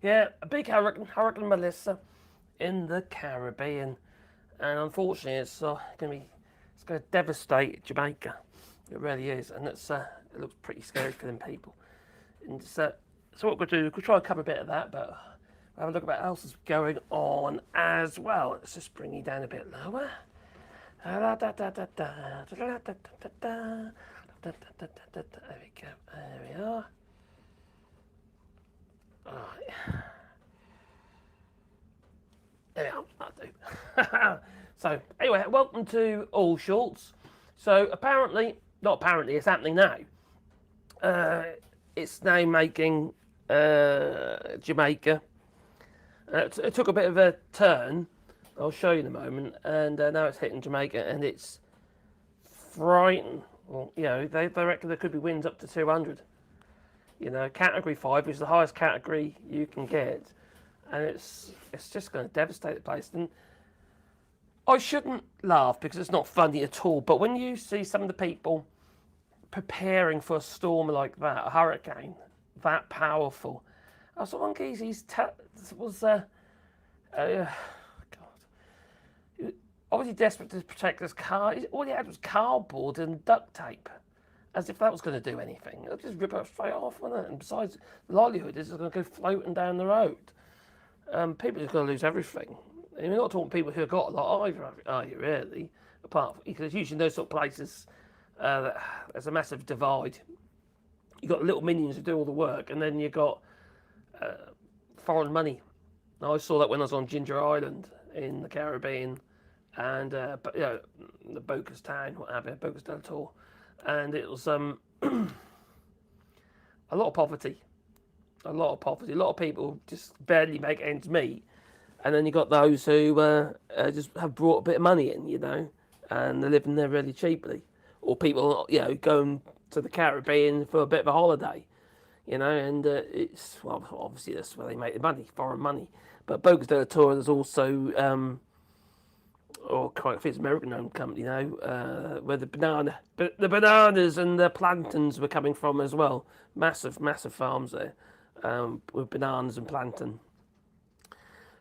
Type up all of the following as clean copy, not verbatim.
Yeah, a big Hurricane Melissa in the Caribbean, and unfortunately, it's going to devastate Jamaica. It really is, and it looks pretty scary for them people. And so what we'll do, we'll try and cover a bit of that, but we'll have a look at what else is going on as well. Let's just bring you down a bit lower. There we go. There we are. All right. There we are. That'll do. So anyway, welcome to AllShorts. So not apparently, it's happening now. It's now making Jamaica. It took a bit of a turn. I'll show you in a moment. And now it's hitting Jamaica, and it's frightening. Well, they reckon there could be winds up to 200. Category 5 is the highest category you can get, and it's just going to devastate the place. And I shouldn't laugh because it's not funny at all. But when you see some of the people preparing for a storm like that, a hurricane that powerful, I was wondering, God, he was obviously desperate to protect his car. All he had was cardboard and duct tape, as if that was going to do anything. It'll just rip it straight off, wouldn't it? And besides, the likelihood is it's going to go floating down the road. People are going to lose everything. And we're not talking people who have got a lot either, are you, really? Apart from, because usually in those sort of places, there's a massive divide. You've got little minions who do all the work, and then you've got foreign money. Now, I saw that when I was on Ginger Island in the Caribbean, and the Boca's town, what have you, Boca's del Toro, and it was a lot of poverty. A lot of people just barely make ends meet, and then you got those who just have brought a bit of money in, and they're living there really cheaply, or people going to the Caribbean for a bit of a holiday, and it's obviously that's where they make the money, foreign money. But Boca's del Toro, there's also quite a few American-owned company now, where the bananas and the plantains were coming from as well. Massive farms there. With bananas and plantain.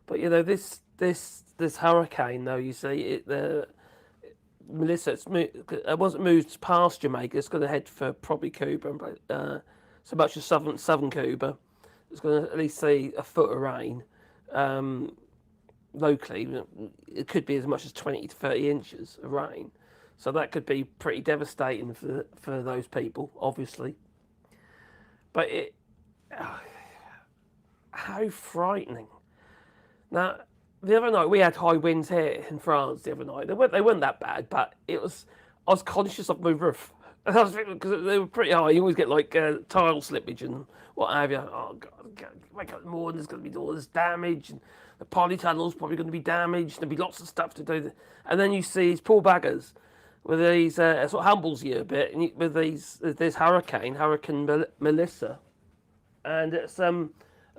But this hurricane, though, you see, Melissa, once it moves past Jamaica, it's going to head for probably Cuba, so much as southern Cuba. It's going to at least see a foot of rain. Locally, it could be as much as 20 to 30 inches of rain. So that could be pretty devastating for those people, obviously. But how frightening. Now, the other night we had high winds here in France the other night. They weren't that bad, but I was conscious of my roof. And I was thinking, because they were pretty high, you always get like tile slippage and what have you. Oh, God, wake up in the morning, there's going to be all this damage, and the polytunnel's probably going to be damaged, there'll be lots of stuff to do. And then you see these poor baggers with these, it sort of humbles you a bit, and with this Hurricane Melissa, and it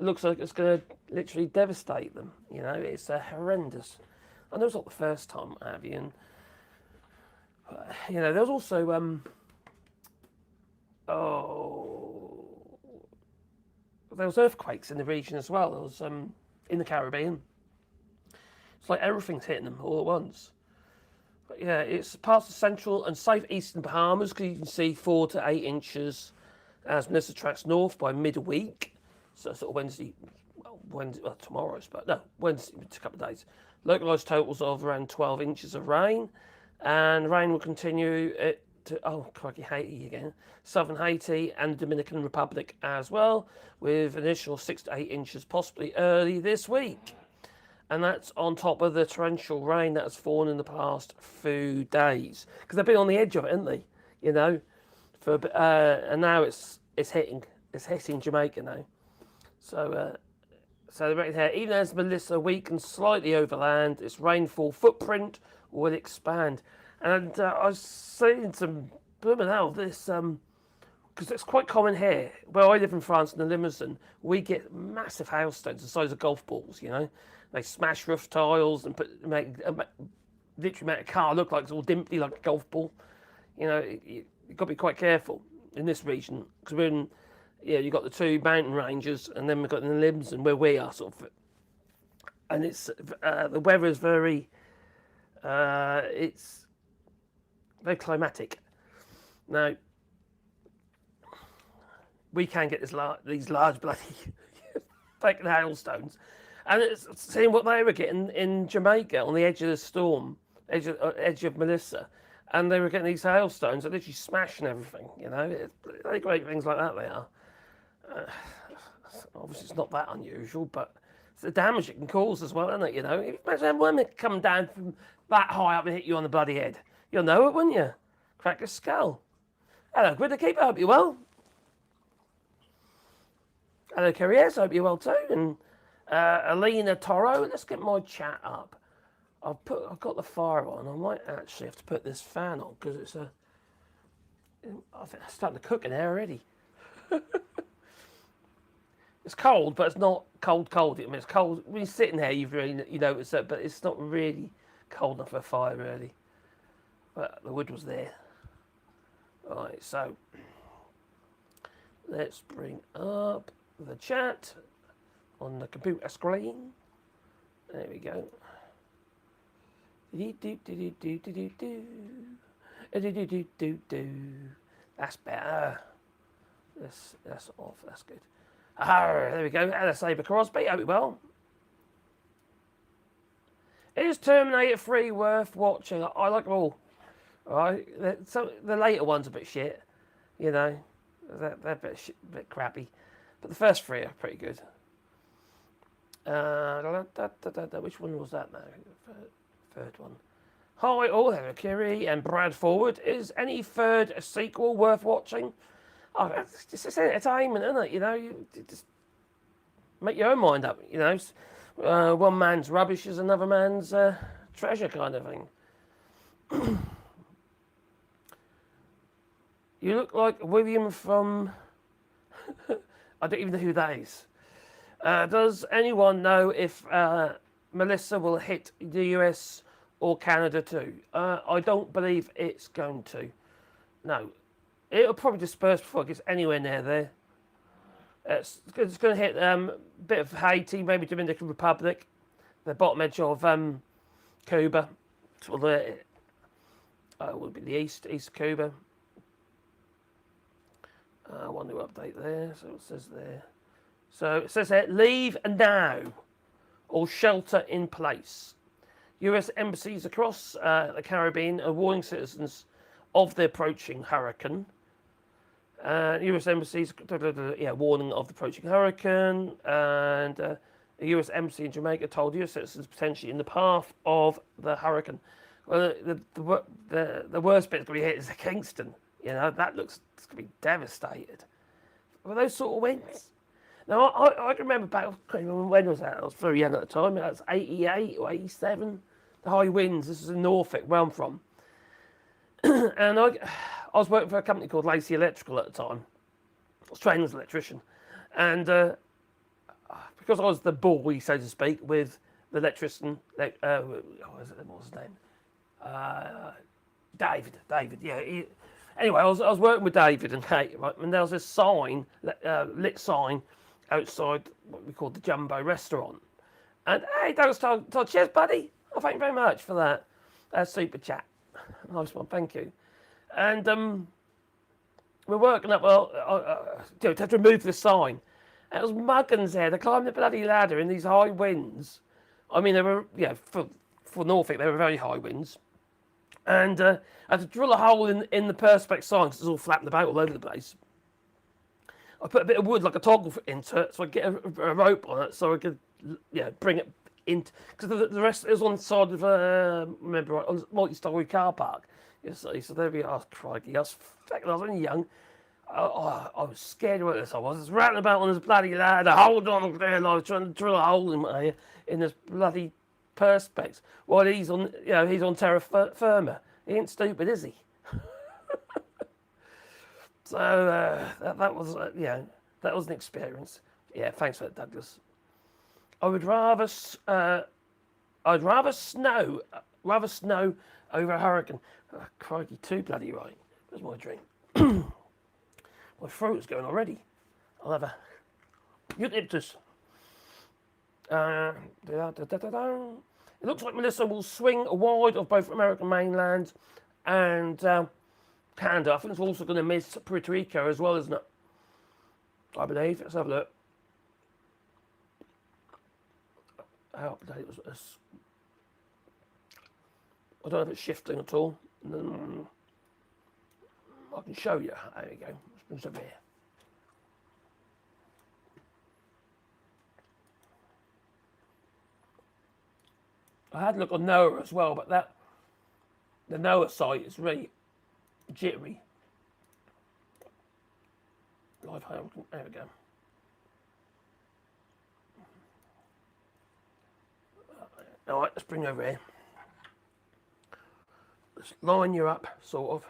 looks like it's going to literally devastate them. It's horrendous. I know it's not the first time, have you? And there was also there was earthquakes in the region as well. There was in the Caribbean. It's like everything's hitting them all at once. But yeah, it's past the central and southeastern Bahamas, because you can see 4 to 8 inches as Melissa tracks north by midweek. So sort of Wednesday, tomorrow, but no, Wednesday, it's a couple of days. Localised totals of around 12 inches of rain, and rain will continue to Haiti again, southern Haiti and the Dominican Republic as well, with an additional 6 to 8 inches possibly early this week. And that's on top of the torrential rain that has fallen in the past few days, because they've been on the edge of it, haven't they? And now it's hitting Jamaica now. So right here, even as Melissa weakens slightly over land, its rainfall footprint will expand. And I was saying to blooming hell, this, because it's quite common here. Where I live in France, in the Limousin, we get massive hailstones the size of golf balls, They smash roof tiles and literally make a car look like it's all dimply like a golf ball. You've got to be quite careful in this region, because we're Yeah, you've got the two mountain ranges, and then we've got the limbs, and where we are sort of, and it's the weather is it's very climatic. Now we can get these large bloody fucking hailstones, and it's seeing what they were getting in Jamaica on the edge of the storm, edge of Melissa, and they were getting these hailstones that literally smashing everything. You know, they're great things like that. They are. Obviously, it's not that unusual, but it's the damage it can cause as well, isn't it? You know, imagine when it come down from that high up and hit you on the bloody head. You'll know it, wouldn't you? Crack your skull. Hello, good to keep. I hope you're well. Hello, Carriers. I hope you're well too. And Alina Toro. Let's get my chat up. I've got the fire on. I might actually have to put this fan on because it's I think it's starting to cook in there already. It's cold, but it's not cold. I mean, it's cold when you're sitting there. You notice it, but it's not really cold enough for a fire, really. But the wood was there. All right, so let's bring up the chat on the computer screen. There we go. That's better. That's off. That's good. There we go. Anna Saber Crosby. Hope you well. Is Terminator 3 worth watching? I like them all. All right. So the later ones are a bit shit. You know, they're a bit crappy. But the first three are pretty good. Which one was that now? Third one. Hi, all. Hello, Kiri and Brad Forward. Is any third sequel worth watching? Oh, it's just entertainment, isn't it? You know, you just make your own mind up. You know, one man's rubbish is another man's treasure, kind of thing. You look like William from. I don't even know who that is. Does anyone know if Melissa will hit the US or Canada too? I don't believe it's going to. No. It'll probably disperse before it gets anywhere near there. It's going to hit a bit of Haiti, maybe Dominican Republic, the bottom edge of Cuba, sort of would be the east of Cuba. One new update there, so it says there. So it says here, leave now or shelter in place. US embassies across the Caribbean are warning citizens of the approaching hurricane. US embassies, warning of the approaching hurricane, and a US embassy in Jamaica told US citizens potentially in the path of the hurricane. Well, the worst bit that's going to be hit is the Kingston. You know, that looks it's going to be devastated. Were those sort of winds? Now, I can remember back, when was that? I was very young at the time. That was 88 or 87. The high winds. This is in Norfolk, where I'm from. And I was working for a company called Lacey Electrical at the time. I was trained as an electrician. And because I was the boy, so to speak, with the electrician, what was his name? David, yeah. Anyway, I was working with David and Kate, right? And there was this sign, lit sign, outside what we called the Jumbo restaurant. And hey, Douglas told cheers, buddy. Oh, thank you very much for that super chat. Nice one, thank you. And we're working up, to have to remove the sign. And it was muggins there. They climbed the bloody ladder in these high winds. I mean, they were, for Norfolk, they were very high winds. And I had to drill a hole in the perspex sign because it's all flapping about all over the place. I put a bit of wood, like a toggle into it, so I get a rope on it so I could, bring it in. Because the rest is on the side of, remember, right, on the multi-story car park. You see, so there we are. Crikey, I was only young. I was scared of this. I was rattling about on this bloody ladder. Hold on there, I was trying to drill a hole in this bloody perspex. While he's on, he's on terra firma. He ain't stupid, is he? So that was, that was an experience. Yeah, thanks for that, Douglas. I'd rather snow over a hurricane. Oh, crikey, too bloody right. Where's my drink? My throat is going already. I'll have a eucalyptus. It looks like Melissa will swing wide of both American mainland and Canada. I think it's also going to miss Puerto Rico as well, isn't it? I believe. Let's have a look. How up to date was this? I don't know if it's shifting at all. I can show you. There you go. Let's bring some here. I had a look on NOAA as well, but the NOAA site is really jittery. Live home. There we go. All right, let's bring over here. Let's line you up, sort of,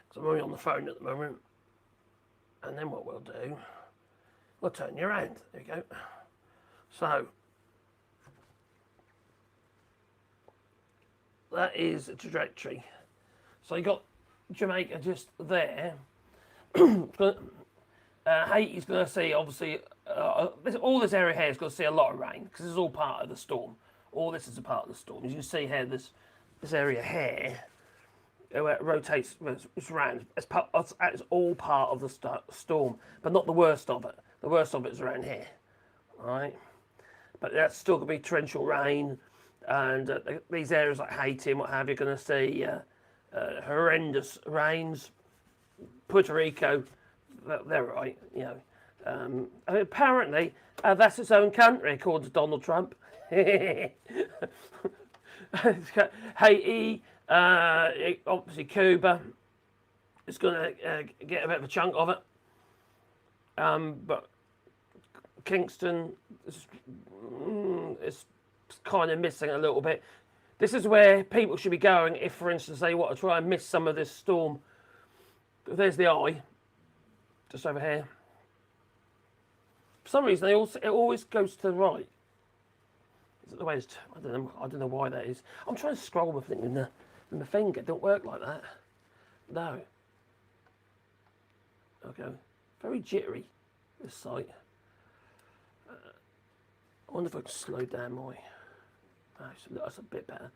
because I'm only on the phone at the moment. And then what we'll do, we'll turn you around. There you go. So, that is a trajectory. So you got Jamaica just there. Haiti's going to see, obviously, all this area here is going to see a lot of rain because this is all part of the storm. All this is a part of the storm. As you can see here, this area here, where it rotates, it's around. It's all part of the storm, but not the worst of it. The worst of it is around here, right? But that's still going to be torrential rain, and these areas like Haiti and what have you, are going to see horrendous rains. Puerto Rico, they're right, you know. Apparently, that's its own country, according to Donald Trump. Haiti, obviously Cuba is going to get a bit of a chunk of it. But Kingston is kind of missing a little bit. This is where people should be going if, for instance, they want to try and miss some of this storm. There's the eye, just over here. For some reason, it always goes to the right. Is it the way it's? I don't know why that is. I'm trying to scroll my thing with my finger. It don't work like that. No. Okay. Very jittery, this site. I wonder if I can slow down my. That's a bit better.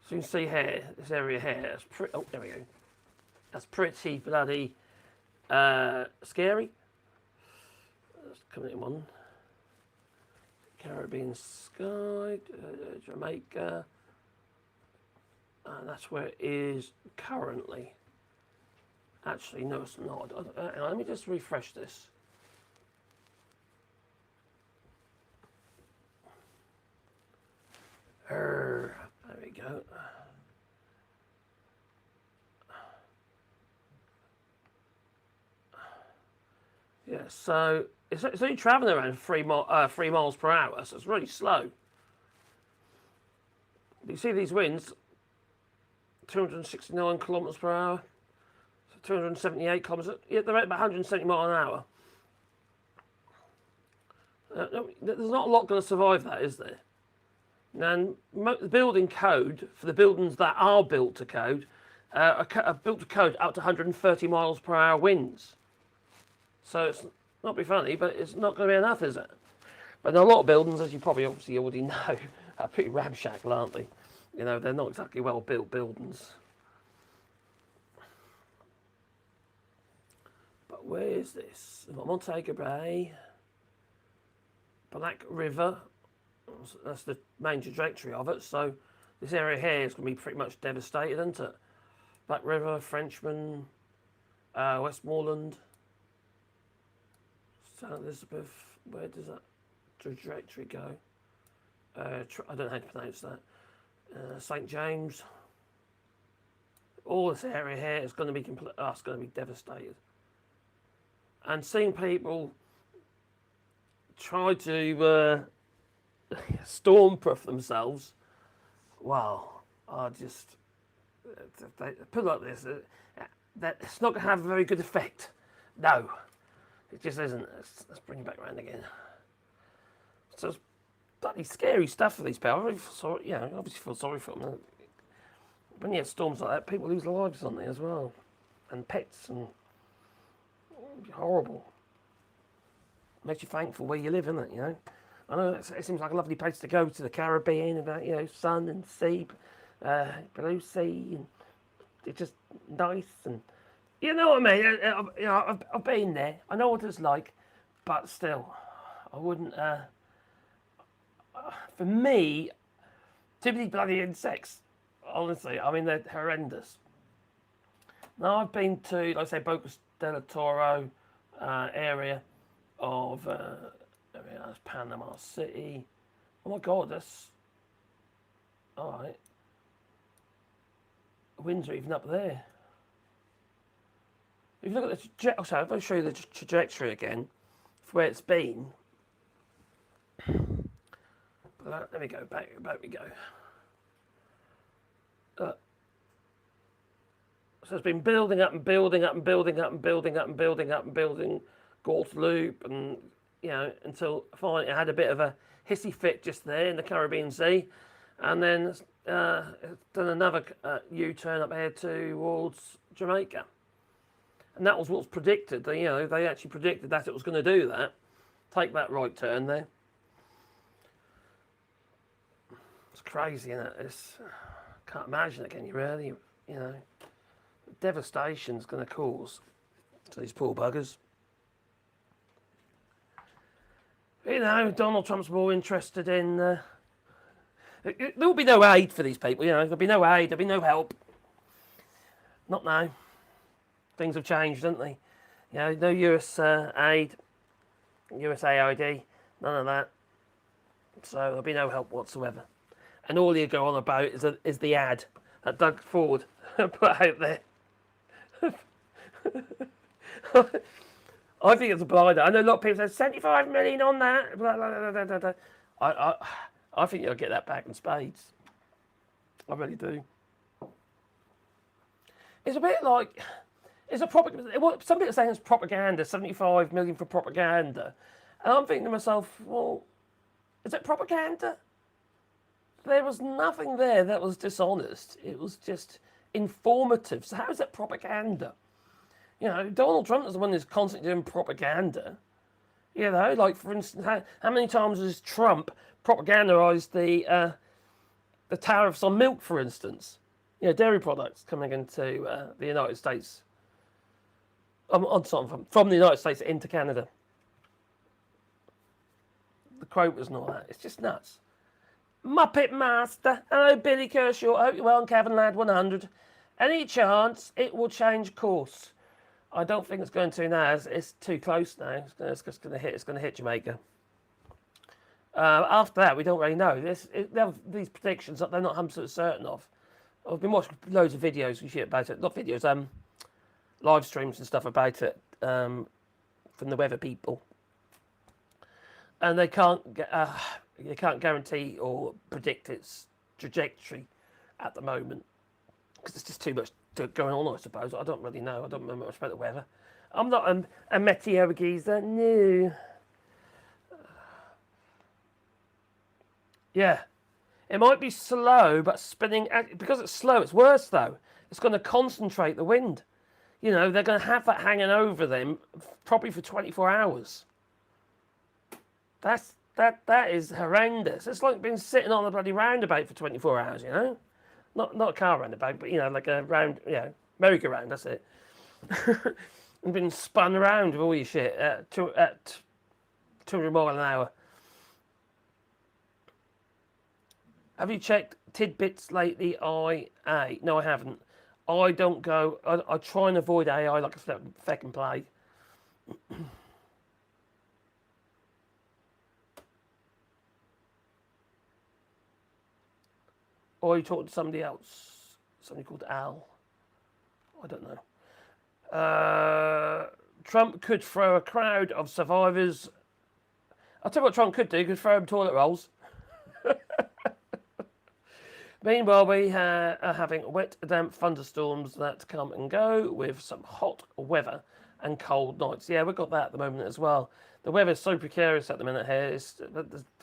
So you can see here, this area here. That's pretty. Oh, there we go. That's pretty bloody scary. That's coming in one. Caribbean sky, Jamaica, and that's where it is currently. Actually, no, it's not. Let me just refresh this. There we go. Yeah, so it's only travelling around 3 miles per hour, so it's really slow. You see these winds, 269 kilometres per hour, so 278 kilometres. Yeah, they're at about 170 miles an hour. There's not a lot going to survive that, is there? And the building code for the buildings that are built to code are built to code up to 130 miles per hour winds. So it's not be funny, but it's not going to be enough, is it? But a lot of buildings, as you probably obviously already know, are pretty ramshackle, aren't they? You know, they're not exactly well built buildings. But where is this? We've got Montego Bay, Black River. That's the main trajectory of it. So this area here is going to be pretty much devastated, isn't it? Black River, Frenchman, Westmoreland, St. Elizabeth. Where does that trajectory go? I don't know how to pronounce that. St. James. All this area here is going to be it's going to be devastated. And seeing people try to stormproof themselves, wow, they put it like this, that it's not going to have a very good effect. No, it just isn't. Let's bring it back around again. So it's bloody scary stuff for these people. I really feel sorry, obviously feel sorry for them. When you have storms like that, people lose their lives, don't they, as well? And pets, and horrible. makes you thankful where you live, isn't it? You know, I know it seems like a lovely place to go to the Caribbean and that, you know, sun and sea, blue sea, and it's just nice and you know what I mean. You know, I've been there. I know what it's like, but still, I wouldn't. For me, too many bloody insects. Honestly, I mean they're horrendous. Now I've been to, like I say, Boca del Toro area of that's Panama City. Oh my God, that's all right. The winds are even up there. If you look at the trajectory, if I show you the trajectory again, for where it's been. Let me go back. Back we go. So it's been building up and building up and building up and building up and building up and building Gulf Loop and, you know, until finally it had a bit of a hissy fit just there in the Caribbean Sea. And then it's done another U-turn up here towards Jamaica. And that was what's predicted. You know, they actually predicted that it was going to do that. Take that right turn there. It's crazy, isn't it? Can't imagine it, can you really? You know, devastation's going to cause to these poor buggers. You know, Donald Trump's more interested in... there will be no aid for these people, you know. There'll be no aid, there'll be no help. Not now. Things have changed, haven't they? You know, no US aid, USAID, none of that. So there'll be no help whatsoever. And all you go on about is the ad that Doug Ford put out there. I think it's a blinder. I know a lot of people say 75 million on that. Blah, blah, blah, blah, blah. I think you'll get that back in spades. I really do. It's a bit like some people are saying it's propaganda. 75 million for propaganda, and I'm thinking to myself, well, is it propaganda? There was nothing there that was dishonest. It was just informative. So how is that propaganda? You know, Donald Trump is the one who's constantly doing propaganda. You know, like for instance, how many times has Trump propagandized the tariffs on milk, for instance? You know, dairy products coming into the United States. From the United States into Canada. The quotas and all that. It's just nuts. Muppet Master. Hello, Billy Kershaw. I hope you're well on Kevin Ladd 100. Any chance it will change course? I don't think it's going to now. It's too close now. It's just going to hit. It's going to hit Jamaica. After that, we don't really know. These predictions that they're not 100% certain of. I've been watching loads of videos and shit about it. Not videos, live streams and stuff about it from the weather people. And they can't guarantee or predict its trajectory at the moment because there's just too much going on, I suppose. I don't really know. I don't know much about the weather. I'm not a meteo geezer. No. Yeah. It might be slow, but spinning... Because it's slow, it's worse, though. It's going to concentrate the wind. You know, they're going to have that hanging over them probably for 24 hours. That is horrendous. It's like being sitting on a bloody roundabout for 24 hours, you know? Not a car roundabout, but, you know, like a round, you know, merry-go-round, that's it. And being spun around with all your shit at 200 miles an hour. Have you checked tidbits lately? No, I haven't. I don't go... I try and avoid AI like a feckin' plague. Or you talk to somebody else. Somebody called Al. I don't know. Trump could throw a crowd of survivors. I'll tell you what Trump could do. He could throw them toilet rolls. Meanwhile, we are having wet, damp thunderstorms that come and go with some hot weather and cold nights. Yeah, we've got that at the moment as well. The weather's so precarious at the minute here.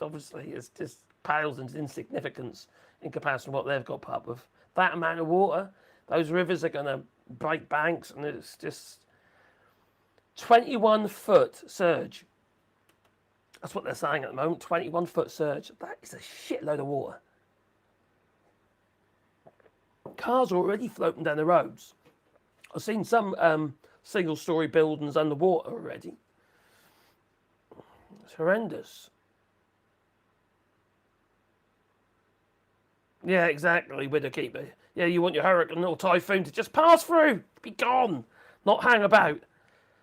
Obviously, it's just pales into insignificance in comparison to what they've got put up with. That amount of water, those rivers are going to break banks, and it's just 21-foot surge. That's what they're saying at the moment. 21-foot surge. That is a shitload of water. Cars are already floating down the roads. I've seen some single-story buildings underwater already. It's horrendous. Yeah, exactly, Widowkeeper. Yeah, you want your hurricane or typhoon to just pass through, be gone, not hang about.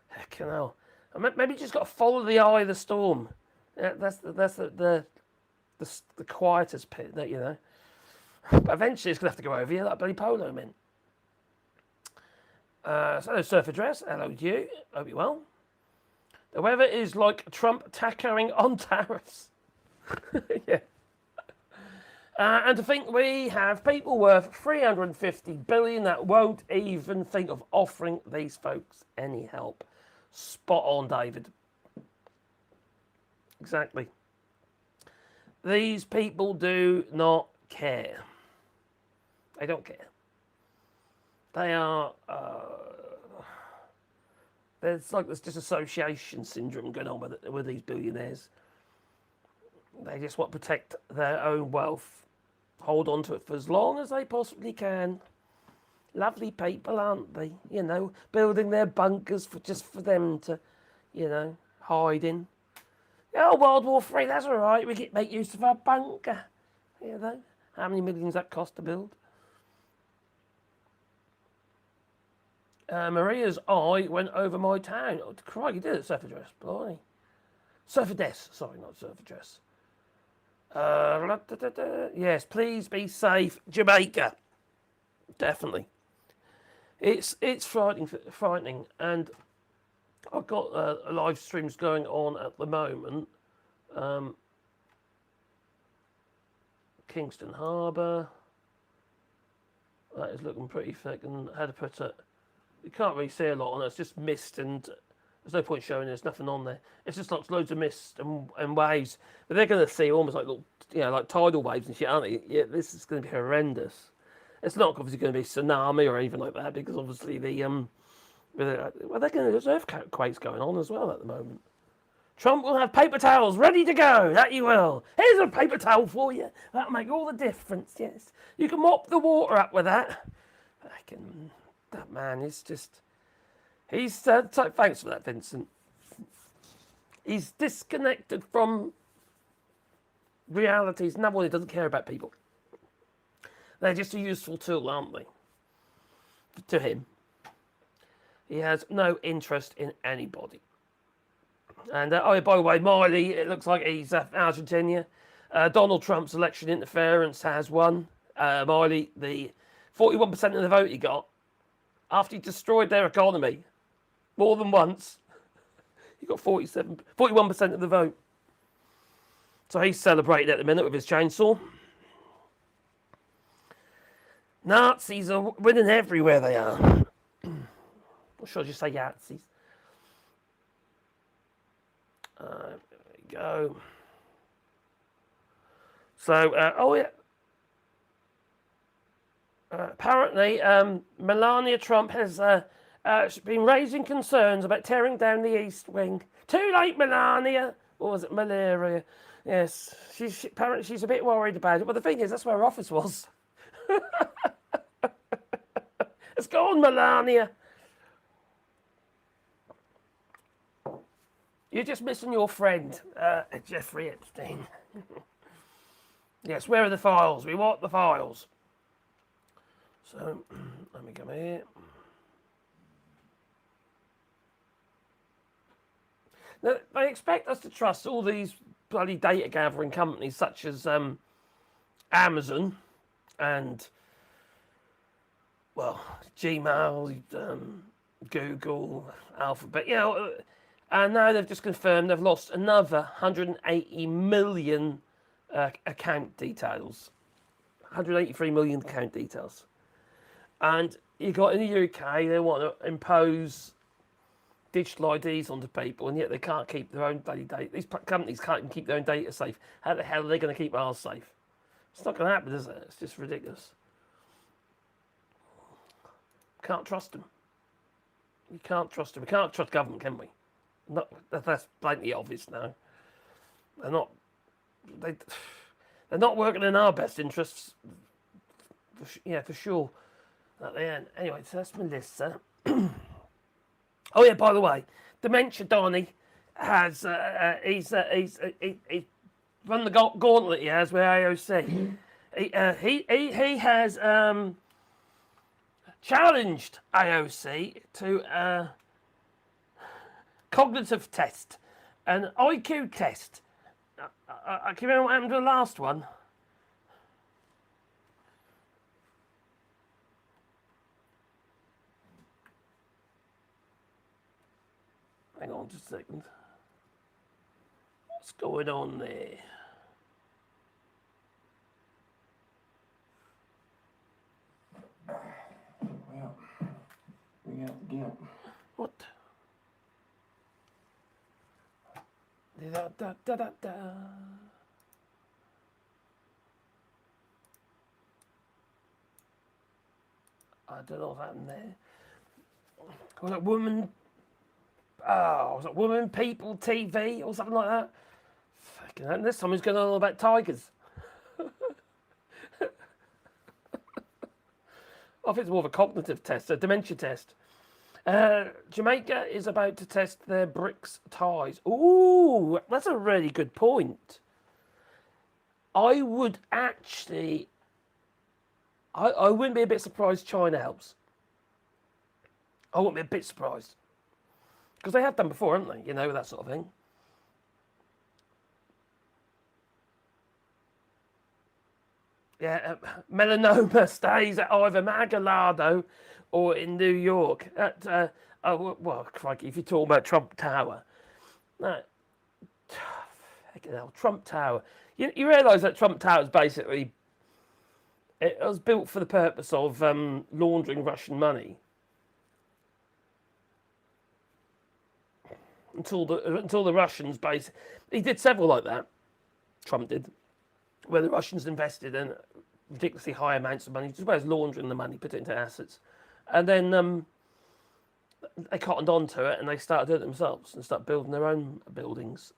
Heck, you know. Maybe you just got to follow the eye of the storm. Yeah, that's the quietest pit, that you know. But eventually, it's gonna have to go over you, like bloody polo men. So hello, Surfer Dress. Hello to you. Hope you're well. The weather is like Trump tackling on tariffs. Yeah. And to think we have people worth 350 billion that won't even think of offering these folks any help. Spot on, David. Exactly. These people do not care. They don't care. They are. There's like this disassociation syndrome going on with these billionaires. They just want to protect their own wealth, hold on to it for as long as they possibly can. Lovely people, aren't they? You know, building their bunkers just for them to, you know, hide in. Oh, World War III, that's all right. We can make use of our bunker. You know, how many millions that cost to build? Maria's eye went over my town. Oh, crikey, did it, Surfer Dress? Blimey. Surfer Dress. Sorry, not Surfer Dress. Yes, please be safe, Jamaica. Definitely. It's frightening, and I've got live streams going on at the moment. Kingston Harbour. That is looking pretty thick, and how to put it. You can't really see a lot on it. It's just mist, and there's no point showing there's nothing on there. It's just like loads of mist and waves. But they're going to see almost like little, you know, like tidal waves and shit, aren't they? Yeah, this is going to be horrendous. It's not obviously going to be tsunami or anything like that, because obviously well, they're going to there's earthquakes going on as well at the moment. Trump will have paper towels ready to go. That you will. Here's a paper towel for you. That'll make all the difference. Yes, you can mop the water up with that. That man is just. He's thanks for that, Vincent. He's disconnected from realities. Nobody doesn't care about people. They're just a useful tool, aren't they? To him. He has no interest in anybody. And, by the way, Miley, it looks like he's Argentina. Donald Trump's election interference has won. Miley, the 41% of the vote he got, after he destroyed their economy more than once, he got 41% of the vote. So he's celebrating at the minute with his chainsaw. Nazis are winning everywhere they are. Or should I just say Yahtzees? There we go. So, apparently, Melania Trump has been raising concerns about tearing down the East Wing. Too late, Melania. Or was it malaria? Yes, apparently she's a bit worried about it. But the thing is, that's where her office was. It's gone, Melania. You're just missing your friend, Jeffrey Epstein. Yes, where are the files? We want the files. So, let me come here. Now, they expect us to trust all these bloody data gathering companies such as Amazon and, well, Gmail, Google, Alphabet, you know, and now they've just confirmed they've lost another 180 million account details. 183 million account details. And you got in the UK, they want to impose digital IDs onto people, and yet they can't keep their own bloody data. These companies can't even keep their own data safe. How the hell are they going to keep ours safe? It's not going to happen, is it? It's just ridiculous. Can't trust them. You can't trust them. We can't trust government, can we? That's blatantly obvious now. They're not. They're not working in our best interests. For sure. At the end. Anyway, so that's Melissa. Oh yeah, by the way, Dementia Donny has he's run the gauntlet. He has with AOC. He has challenged AOC to a cognitive test, an IQ test. I can remember what happened to the last one. Hang on just a second. What's going on there? Well, bring out the gimp. What? Da, da, da, da, da. I don't know what happened there. Was it woman? Oh, was it Woman People TV or something like that? Fucking hell, this time he's going on about tigers. I think it's more of a cognitive test, a dementia test. Jamaica is about to test their BRICS ties. Ooh, that's a really good point. I would actually... I wouldn't be a bit surprised China helps. I wouldn't be a bit surprised. Because they have done before, haven't they? You know, that sort of thing. Yeah, melanoma stays at either Mar-a-Lago or in New York. Well, crikey, if you're talking about Trump Tower. No, hell, Trump Tower. You realise that Trump Tower is basically... It was built for the purpose of laundering Russian money. Until the Russians basically... He did several like that. Trump did. Where the Russians invested in ridiculously high amounts of money, as well as laundering the money, put it into assets. And then they cottoned on to it and they started doing it themselves and started building their own buildings.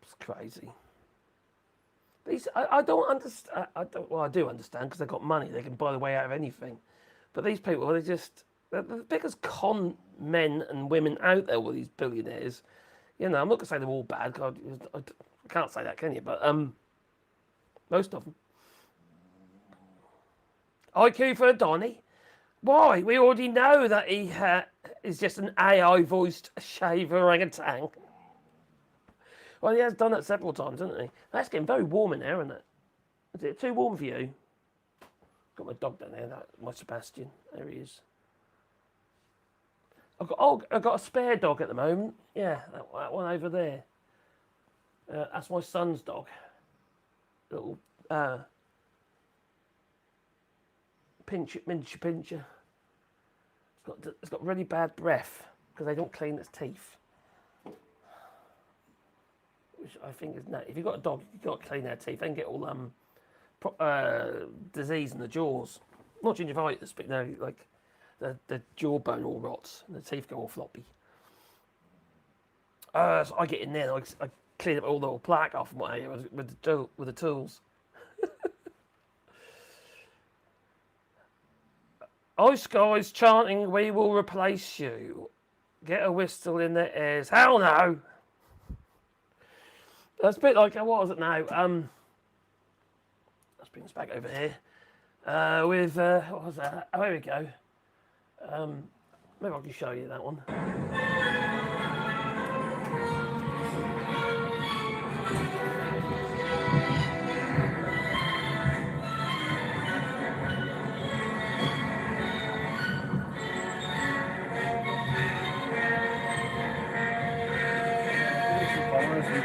It's crazy. I don't understand. Well, I do understand because they've got money. They can buy the way out of anything. But these people, they're the biggest con men and women out there with these billionaires. You know, I'm not going to say they're all bad. God, I can't say that, can you? But most of them. IQ for Donny. Why? We already know that he is just an AI voiced shave orangutan. Well, he has done it several times, hasn't he? That's getting very warm in there, isn't it? Is it too warm for you? Got my dog down there, my Sebastian. There he is. I've got a spare dog at the moment. Yeah, that one over there. That's my son's dog. Little pincher. It's got really bad breath because they don't clean its teeth. Which I think is no. If you've got a dog, you've got to clean their teeth. They can get all disease in the jaws. Not gingivitis, but no, like the jawbone all rots and the teeth go all floppy. So I get in there and I clean up all the old plaque off my ear with the tools. Ice guys chanting, "We will replace you." Get a whistle in their ears. Hell no. That's a bit like, what was it now? Let's bring this back over here. With, what was that? Oh, here we go. Maybe I can show you that one.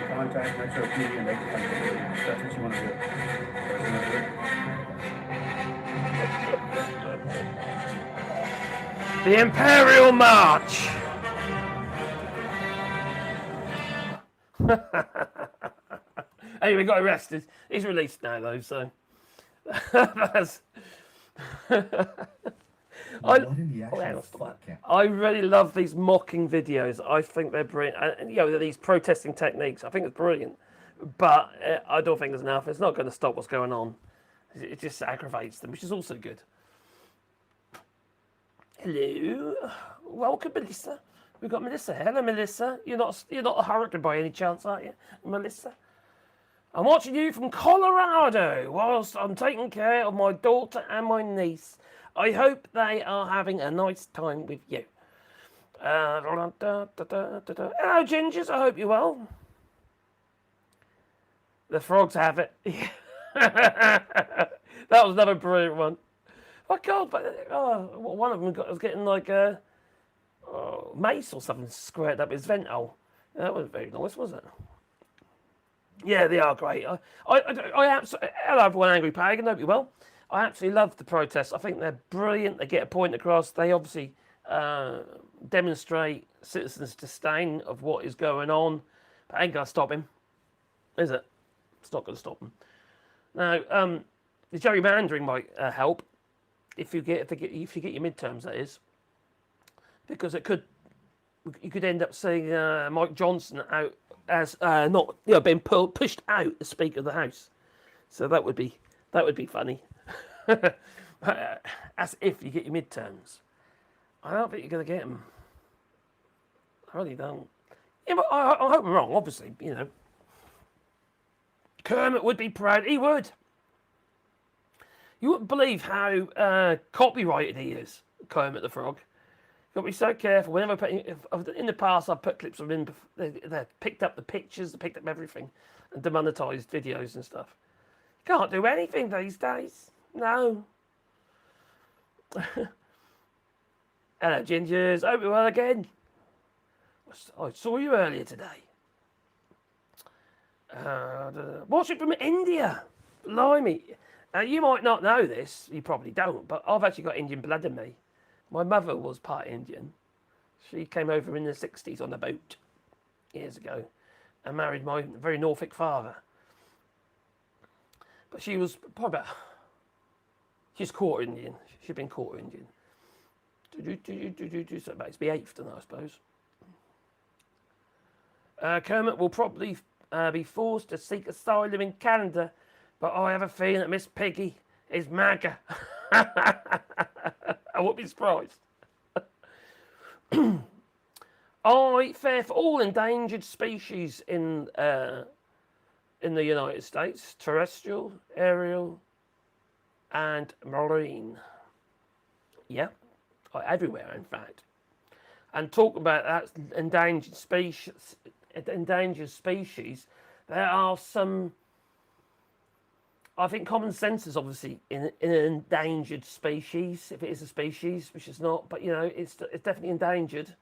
Contact Metro PD and they can come to you. That's what you want to do. The Imperial March. Anyway, he got arrested. He's released now, though, so that's I, What in the oh, hang actual on, stop that. fuck, yeah. I really love these mocking videos. I think they're brilliant. And, you know, these protesting techniques. I think it's brilliant. But I don't think it's enough. It's not going to stop what's going on. It just aggravates them, which is also good. Hello, welcome, Melissa. We've got Melissa. Hello, Melissa. You're not a hurricane by any chance, are you, Melissa? I'm watching you from Colorado whilst I'm taking care of my daughter and my niece. I hope they are having a nice time with you. Hello, Gingers. I hope you're well. The frogs have it. That was another brilliant one. Oh God! But one of them was getting like a mace or something squared up his vent hole. That wasn't very nice, was it? Yeah, they are great. I absolutely, hello everyone, Angry Pagan, hope you well. I absolutely love the protests. I think they're brilliant. They get a point across. They obviously demonstrate citizens' disdain of what is going on. But ain't gonna stop him, is it? It's not gonna stop him. Now, the gerrymandering might help if you get your midterms. That is, because you could end up seeing Mike Johnson out as not being pushed out as Speaker of the House. So that would be funny. As if you get your midterms. I don't think you're going to get them. I really don't. Yeah, but I hope I'm wrong. Obviously, you know. Kermit would be proud. He would. You wouldn't believe how copyrighted he is, Kermit the Frog. You've got to be so careful. Whenever in the past, I've put clips of him. They picked up the pictures, they picked up everything, and demonetized videos and stuff. You can't do anything these days. No. Hello, Gingers. Hope you're well again. I saw you earlier today. Watching from India. Blimey. Now, you might not know this. You probably don't. But I've actually got Indian blood in me. My mother was part Indian. She came over in the 60s on a boat years ago and married my very Norfolk father. But she was probably she's quarter Indian. She'd been quarter Indian. So about to be eighth, then I suppose. Kermit will probably be forced to seek asylum in Canada, but I have a feeling that Miss Piggy is MAGA. I won't be surprised. I fear for all endangered species in the United States: terrestrial, aerial, and marine. Yeah, everywhere, in fact. And talk about that endangered species. There are some. I think common sense is obviously in an endangered species, if it is a species, which is not. But you know, it's definitely endangered.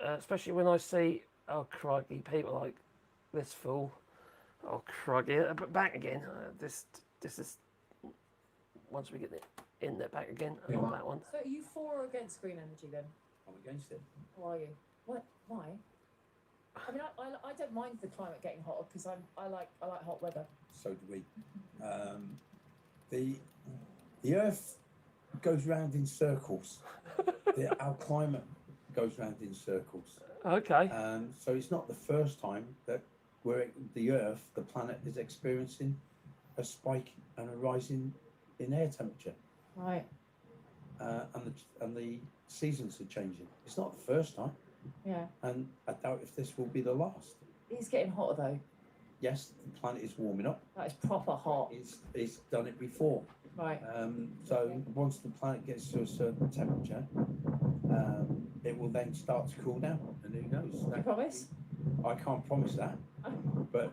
Especially when I see, oh crikey, people like this fool. Oh crikey, but back again. This is once we get it in there back again. I love that one. So are you for or against green energy then? I'm against it. How are you? What? Why? I mean, I don't mind the climate getting hotter because I like hot weather. So do we. The Earth goes round in circles. Our climate goes round in circles. Okay. So it's not the first time that the Earth, the planet, is experiencing a spike and a rise in air temperature. Right. And the seasons are changing. It's not the first time. Yeah. And I doubt if this will be the last. It's getting hotter though. Yes, the planet is warming up. That is proper hot. It's done it before. Right. So once the planet gets to a certain temperature, it will then start to cool down. And who knows? You promise? I can't promise that. But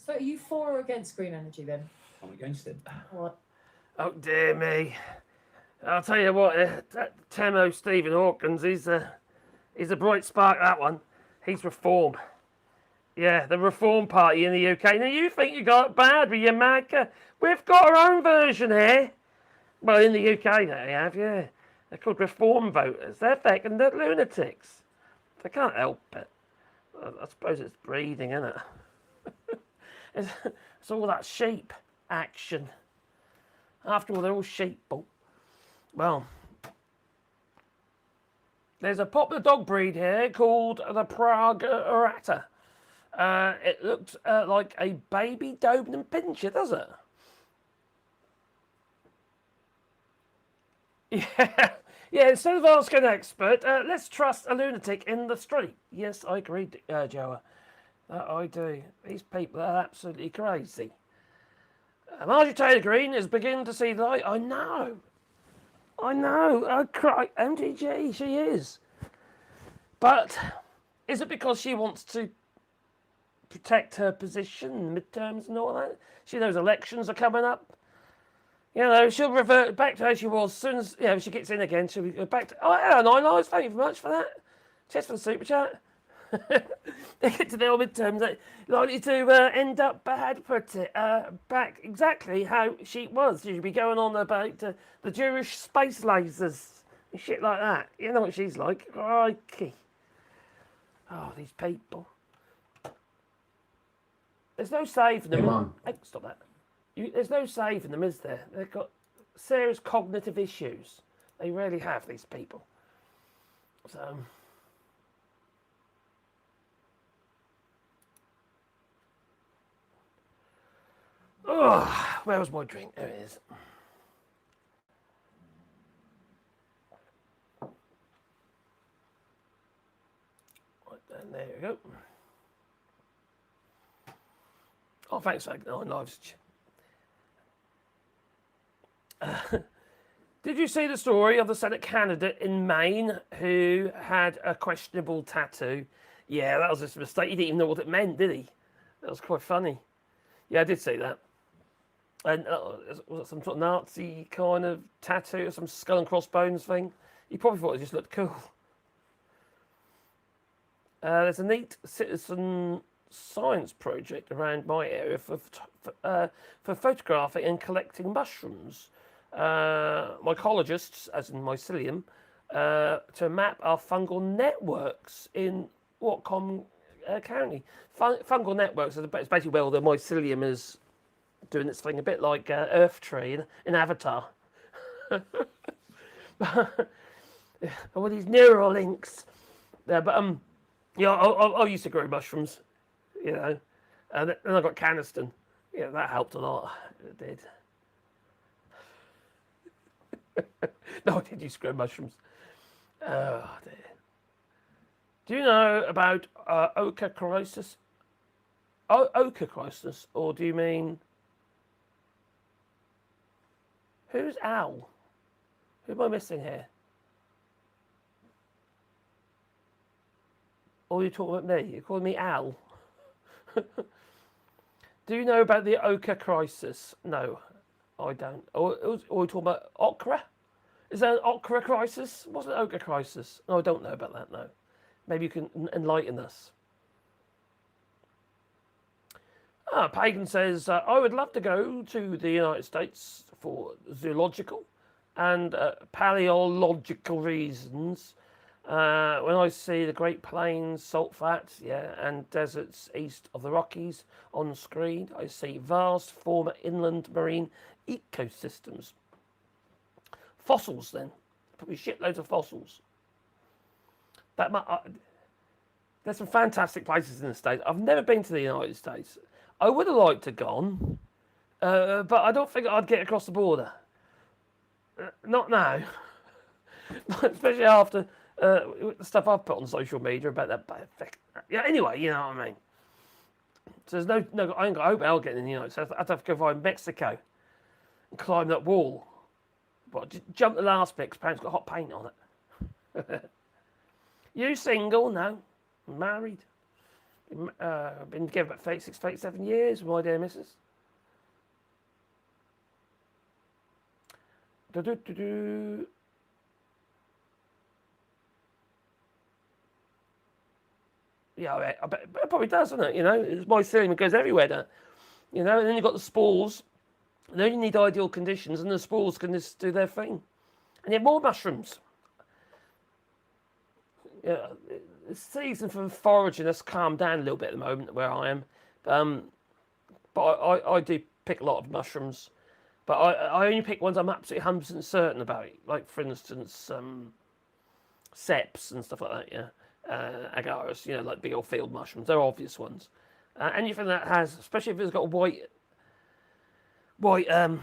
So are you for or against green energy then? I'm against it. What? Oh dear me. I'll tell you what, that Temo Stephen Hawkins, he's a bright spark, that one. He's reform. Yeah, the Reform Party in the UK. Now you think you got it bad with your MAGA? We've got our own version here. Well, in the UK they have, yeah. They're called Reform voters. They're fucking lunatics. They can't help it. I suppose it's breeding, isn't it? It's all that sheep action. After all, they're all sheep. Well, there's a popular dog breed here called the Prague Orata. It looks like a baby Doberman Pinscher, does it? Yeah, yeah. Instead of asking an expert, let's trust a lunatic in the street. Yes, I agree, Joa. That I do. These people are absolutely crazy. Marjorie Taylor Greene is beginning to see light. I know. I cry. MTG, she is. But is it because she wants to protect her position, midterms and all that? She knows elections are coming up. You know, she'll revert back to how she was as soon as, she gets in again. She'll be back to, hello, 9 lives. Thank you very much for that. Cheers for the super chat. They get to the old midterms, likely to end up bad, put it back exactly how she was. She'd be going on about the Jewish space lasers and shit like that. You know what she's like. Crikey. Oh, these people. There's no saving them. Hey, Mum. Hey, stop that. There's no saving them, is there? They've got serious cognitive issues. They really have, these people. So... Oh, where was my drink? There it is. Right, and there we go. Oh, thanks for 9 lives. Did you see the story of the Senate candidate in Maine who had a questionable tattoo? Yeah, that was just a mistake. He didn't even know what it meant, did he? That was quite funny. Yeah, I did see that. And was it some sort of Nazi kind of tattoo or some skull and crossbones thing? He probably thought it just looked cool. There's a neat citizen science project around my area for photographing and collecting mushrooms. Mycologists, as in mycelium, to map our fungal networks in Whatcom County. Fungal networks is basically where the mycelium is doing its thing, a bit like Earth Tree in Avatar. All these neural links. Yeah, but I used to grow mushrooms, and then I got Caniston. Yeah, that helped a lot. It did. No, I did used to grow mushrooms. Oh dear. Do you know about ochre crisis? Ochre crisis, or do you mean? Who's Al? Who am I missing here? Or are you talking about me? You're calling me Al? Do you know about the ochre crisis? No, I don't. Or are you talking about ochre? Is there an ochre crisis? What's an ochre crisis? No, I don't know about that, no. Maybe you can enlighten us. Pagan says, I would love to go to the United States for zoological and paleological reasons. When I see the Great Plains, salt flats, and deserts east of the Rockies on screen, I see vast former inland marine ecosystems. Fossils, then. Probably shitloads of fossils. There's some fantastic places in the States. I've never been to the United States. I would have liked to have gone, but I don't think I'd get across the border. Not now. Especially after the stuff I've put on social media about that bad effect. Yeah, anyway, you know what I mean. So there's no I ain't got hope I'll get in the United States. I'd have to go via Mexico and climb that wall. But jump the last bit, because apparently it's got hot paint on it. You single? No. I'm married. Been together about 36, 37 years, my dear missus. Yeah, I bet it probably does, doesn't it? It's mycelium, it goes everywhere, doesn't it? And then you've got the spores. And then you need ideal conditions, and the spores can just do their thing. And you have more mushrooms. Yeah, the season for foraging has calmed down a little bit at the moment where I am. But I do pick a lot of mushrooms. But I only pick ones I'm absolutely 100% certain about. Like, for instance, seps and stuff like that, yeah. Agarus, like big old field mushrooms. They're obvious ones. Anything that has, especially if it's got white veins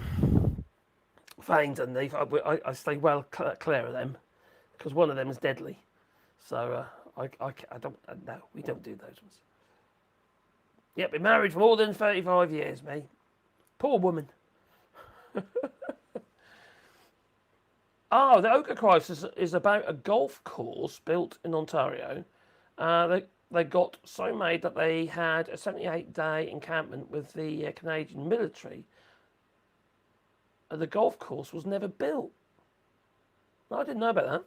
underneath, I stay well clear of them because one of them is deadly. So I don't, no, we don't do those ones. Yep, been married for more than 35 years, me. Poor woman. Oh, the Ochre Crisis is about a golf course built in Ontario. They got so made that they had a 78-day encampment with the Canadian military. The golf course was never built. I didn't know about that.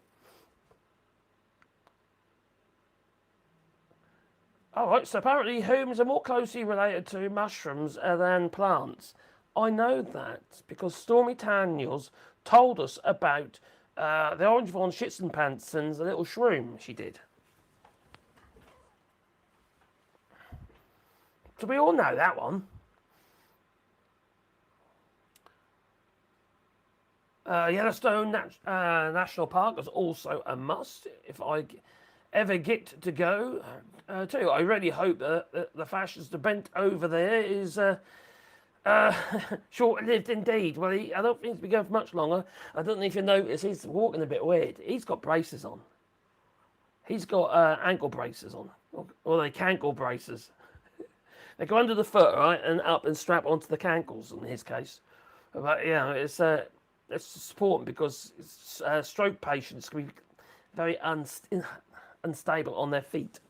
All right, so apparently humans are more closely related to mushrooms than plants. I know that because Stormy Daniels told us about the orange von Schitzenpants and the little shroom she did. So we all know that one. Yellowstone National Park is also a must if I ever get to go too. I really hope that the fascist bent over there is short-lived indeed. Well, I don't think he's been going for much longer. I don't know if you notice, he's walking a bit weird. He's got braces on. He's got ankle braces on, or they cankle braces. They go under the foot, right, and up and strap onto the cankles in his case. But yeah, it's important because stroke patients can be very unstable on their feet.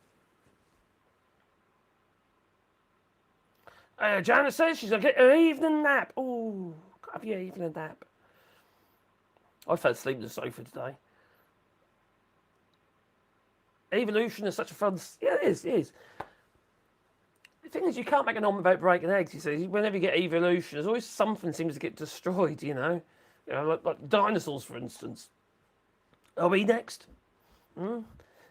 Janice says she's going to get her evening nap. Oh, gotta have your evening nap. I fell asleep on the sofa today. Evolution is such a fun... Yeah, it is. The thing is, you can't make an omelette without breaking eggs, you see. Whenever you get evolution, there's always something seems to get destroyed, like dinosaurs, for instance. Are we next?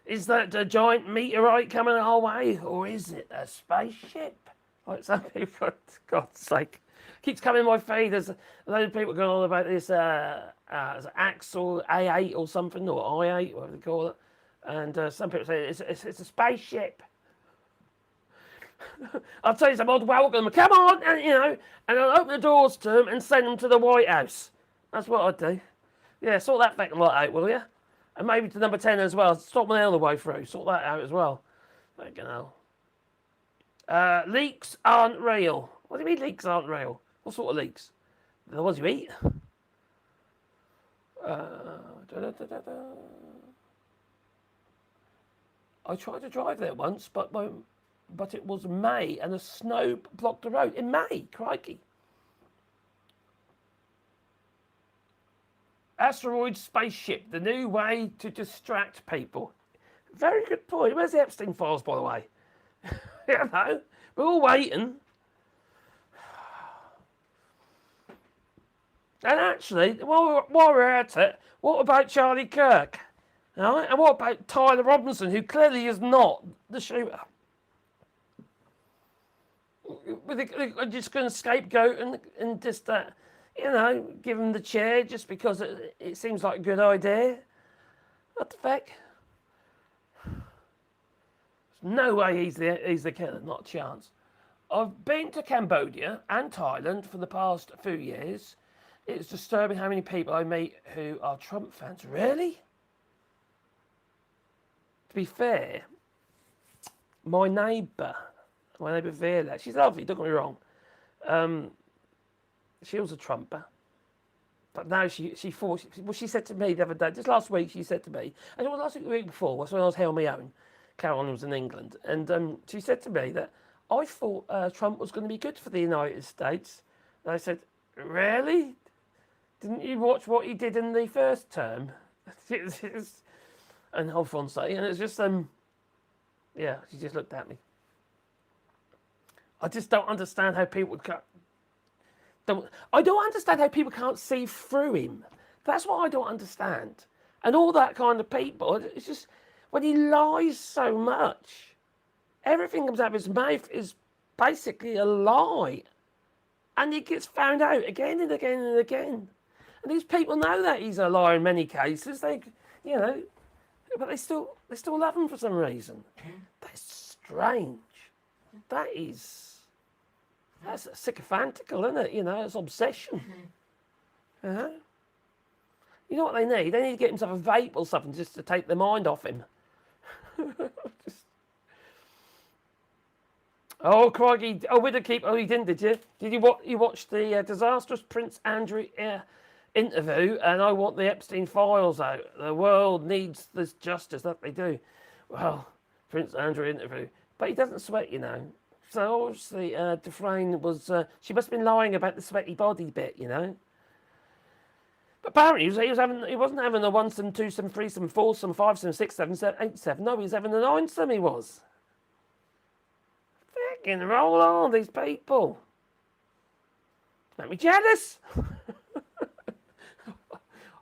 Is that a giant meteorite coming our way, or is it a spaceship? Like some people, for God's sake, keeps coming in my feed. There's a load of people going on about this Axel A8 or something, or I8, whatever they call it. And some people say it's a spaceship. I'll tell you some odd welcome. Come on, and I'll open the doors to them and send them to the White House. That's what I'd do. Yeah, sort that fucking lot out, will you? And maybe to number 10 as well. Stop me all the way through. Sort that out as well. Fucking hell. Leaks aren't real. What do you mean leaks aren't real? What sort of leaks? The ones you eat? I tried to drive there once, but it was May and the snow blocked the road. In May, crikey. Asteroid spaceship, the new way to distract people. Very good point. Where's the Epstein files, by the way? We're all waiting. And actually, while we're at it, what about Charlie Kirk? Right? And what about Tyler Robinson, who clearly is not the shooter? We're just going to scapegoat and just, give him the chair just because it seems like a good idea. What the fuck? No way he's the killer, not a chance. I've been to Cambodia and Thailand for the past few years. It's disturbing how many people I meet who are Trump fans. Really? To be fair, my neighbour Viola, she's lovely, don't get me wrong. She was a Trumper. But now she said to me the other day, just last week, she said to me, and it was last week, the week before, was when I was here on my own. Caroline was in England, and she said to me that I thought Trump was going to be good for the United States. And I said, really? Didn't you watch what he did in the first term? And Alphonse, and it's just yeah, she just looked at me. I just don't understand how people I don't understand how people can't see through him. That's what I don't understand. And all that kind of people, it's just when he lies so much, everything comes out of his mouth is basically a lie. And he gets found out again and again and again. And these people know that he's a liar in many cases. They, you know, but they still love him for some reason. That's strange. That's sycophantical, isn't it? You know, it's obsession. Uh-huh. You know what they need? They need to get himself a vape or something just to take their mind off him. Oh, crikey. Oh, we did keep... Oh, you didn't, did you? Did you watch the disastrous Prince Andrew interview? And I want the Epstein files out. The world needs this justice that they do. Well, Prince Andrew interview. But he doesn't sweat, you know. So obviously, Dufresne was... she must have been lying about the sweaty body bit, you know. But apparently, he wasn't having a 1 some, 2 some, 3 some, 4 some, 5 some, 6 7 8 7. No, he was having a 9 some, he was. Fucking roll on, these people. Make me jealous.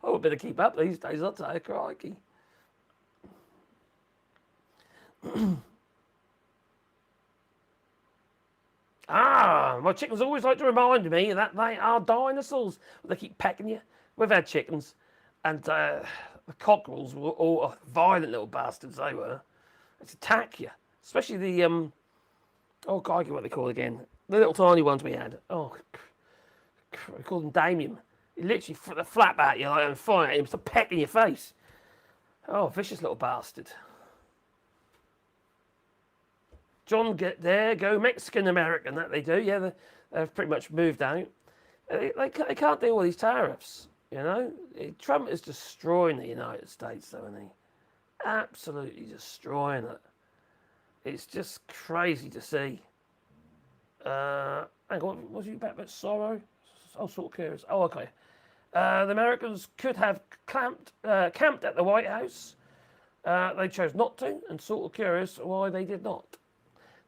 I would better keep up these days, I'll tell you, crikey. My chickens always like to remind me that they are dinosaurs. They keep pecking you. We've had chickens, and the cockerels were all violent little bastards, they were. They'd attack you, especially the, oh, God, what they call again. The little tiny ones we had. Oh, we called them Damien. He literally flap at you like, and fire at him, start pecking your face. Oh, vicious little bastard. John, get there, go Mexican-American, that they do. Yeah, they've pretty much moved out. They can't deal with these tariffs, you know. Trump is destroying the United States, though, isn't he? Absolutely destroying it. It's just crazy to see. Hang on, what was you back about sorrow? Oh, sort of curious. Oh, okay. The Americans could have camped at the White House. They chose not to, and sort of curious why they did not.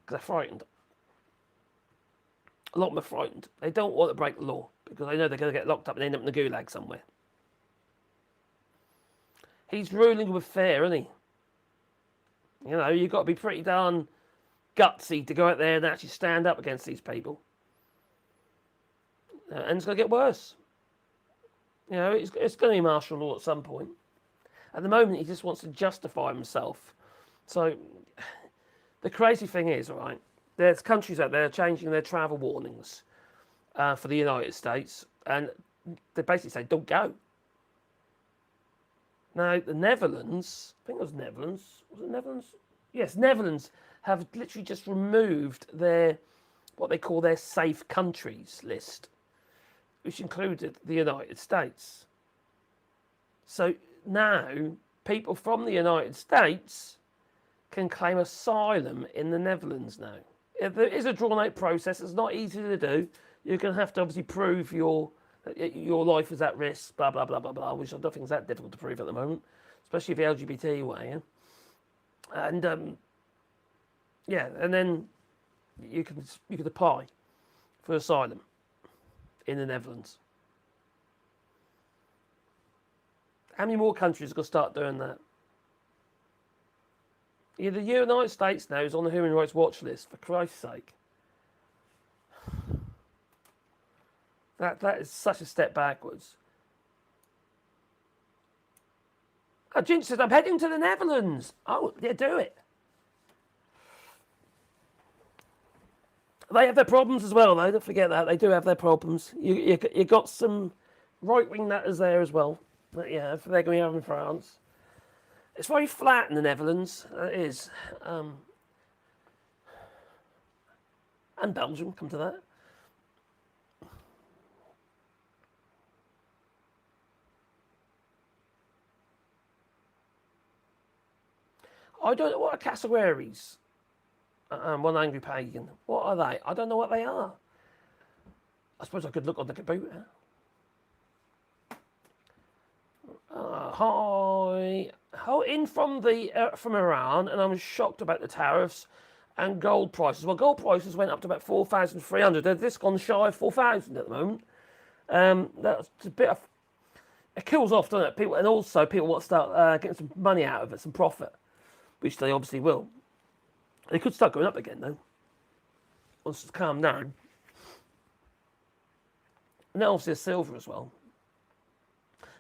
Because they're frightened. A lot of them are frightened. They don't want to break the law because they know they're going to get locked up and end up in the gulag somewhere. He's ruling with fear, isn't he? You know, you've got to be pretty darn gutsy to go out there and actually stand up against these people. And it's going to get worse. You know, it's going to be martial law at some point. At the moment, he just wants to justify himself. So, the crazy thing is, right, there's countries out there changing their travel warnings for the United States, and they basically say, don't go. Now, the Netherlands, I think it was Netherlands, was it Netherlands? Yes, Netherlands have literally just removed their, what they call their safe countries list, which included the United States. So now, people from the United States can claim asylum in the Netherlands now. There is a drawn-out process. It's not easy to do. You're going to have to obviously prove your life is at risk, blah, blah, blah, blah, blah, which I don't think is that difficult to prove at the moment, especially if you're LGBT way. Yeah? And, yeah, and then you could apply for asylum in the Netherlands. How many more countries are going to start doing that? Yeah, the United States now is on the Human Rights Watch list, for Christ's sake. That is such a step backwards. Oh, Ginge says, I'm heading to the Netherlands. Oh, yeah, do it. They have their problems as well, though. Don't forget that. They do have their problems. You got some right-wing nutters there as well. But yeah, they're going to have in France. It's very flat in the Netherlands. It is. And Belgium, come to that. I don't know what are cassowaries. One angry pagan. What are they? I don't know what they are. I suppose I could look on the computer. Hi. In from Iran, and I'm shocked about the tariffs and gold prices. Well, gold prices went up to about 4,300. They're just gone shy of 4,000 at the moment. That's a bit of... It kills off, doesn't it? People, and also people want to start getting some money out of it, some profit, which they obviously will. They could start going up again, though, once it's calmed down. And then obviously silver as well.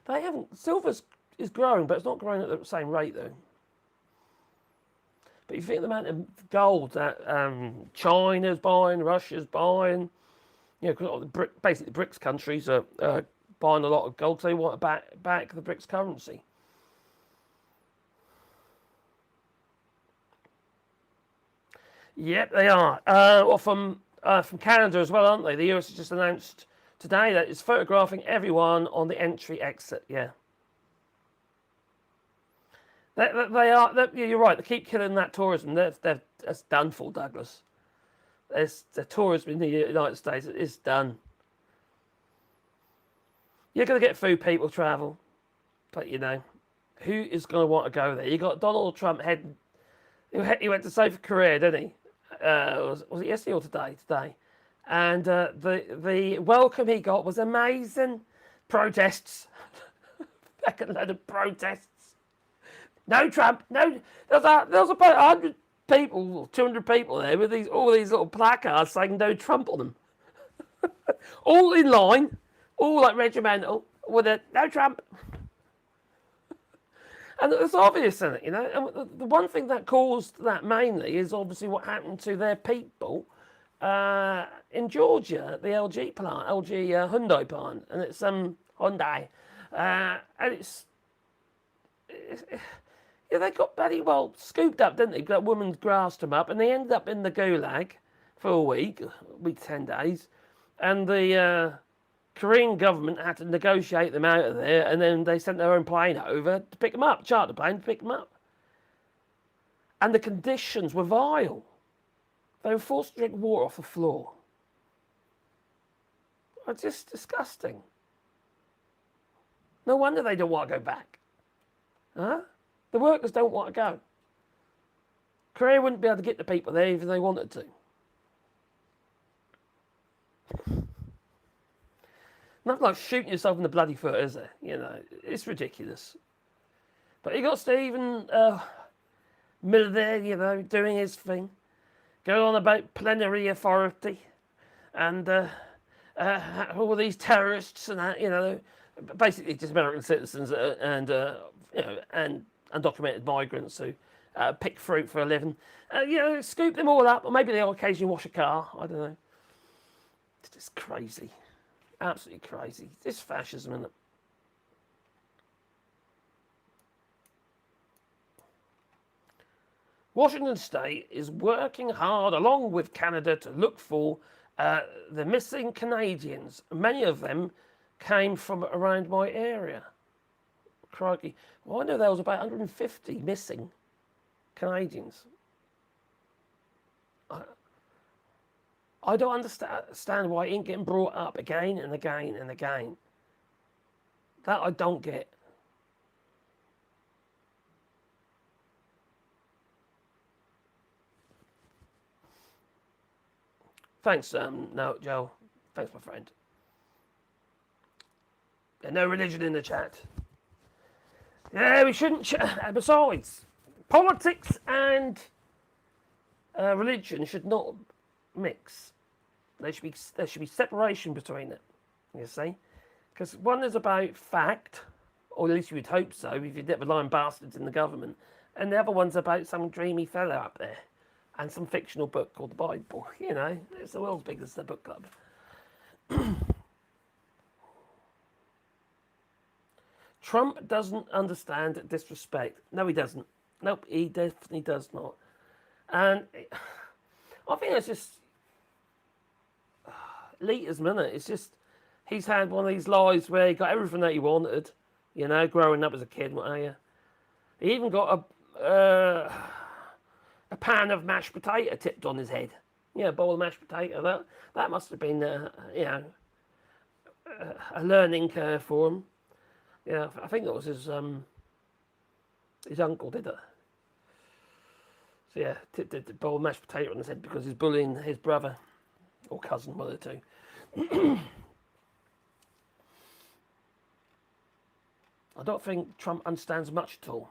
They haven't. Silver is growing, but it's not growing at the same rate though. But you think the amount of gold that China's buying, Russia's buying, you know, because basically the BRICS countries are buying a lot of gold, so they want to back the BRICS currency. Yep, they are. Well, from Canada as well, aren't they? The US has just announced today that it's photographing everyone on the entry/exit. Yeah. They are. You're right. They keep killing that tourism. That's done for, Douglas. The tourism in the United States is done. You're going to get food people travel, but you know, who is going to want to go there? You got Donald Trump heading. He went to South Korea, didn't he? Was it yesterday or today? Today, and the welcome he got was amazing. Protests, second load of protests. No Trump. No, there was about 100 people, 200 people there with all these little placards saying no Trump on them. All in line, all like regimental, with a no Trump. And it's obvious, isn't it? You know, and the one thing that caused that mainly is obviously what happened to their people in Georgia, the LG plant, LG Hyundai plant, and it's Hyundai, and it's yeah, they got bloody well scooped up, didn't they? That woman grassed them up, and they ended up in the gulag for a week, 10 days, and the Korean government had to negotiate them out of there, and then they sent their own plane over to pick them up, charter plane to pick them up. And the conditions were vile. They were forced to drink water off the floor. It's just disgusting. No wonder they don't want to go back. Huh? The workers don't want to go. Korea wouldn't be able to get the people there even if they wanted to. Nothing like shooting yourself in the bloody foot, is there? You know, it's ridiculous. But you got Stephen Miller there, you know, doing his thing. Going on about plenary authority and all these terrorists and that, you know, basically just American citizens and you know, and undocumented migrants who pick fruit for a living. You know, scoop them all up, or maybe they'll occasionally wash a car. I don't know. It's just crazy. Absolutely crazy. This fascism, isn't it? Washington State is working hard along with Canada to look for the missing Canadians. Many of them came from around my area. Crikey. Well, I know there was about 150 missing Canadians. I don't understand why it ain't getting brought up again and again and again. That I don't get. Thanks, no, Joe. Thanks, my friend. There's no religion in the chat. Yeah, we shouldn't. Besides, politics and religion should not mix. There should be separation between it. You see, because one is about fact, or at least you would hope so, if you get the lying bastards in the government, and the other one's about some dreamy fellow up there, and some fictional book called the Bible. You know, it's the world's biggest book club. Trump doesn't understand disrespect. No, he doesn't. Nope, he definitely does not. And I think it's just elitism, isn't it? It's just he's had one of these lives where he got everything that he wanted, you know, growing up as a kid. What are you? He even got a pan of mashed potato tipped on his head. Yeah, a bowl of mashed potato. That must have been, you know, a learning curve for him. Yeah, I think it was his uncle did it. So yeah, tipped a bowl of mashed potato on his head because he's bullying his brother or cousin, one of the two. I don't think Trump understands much at all.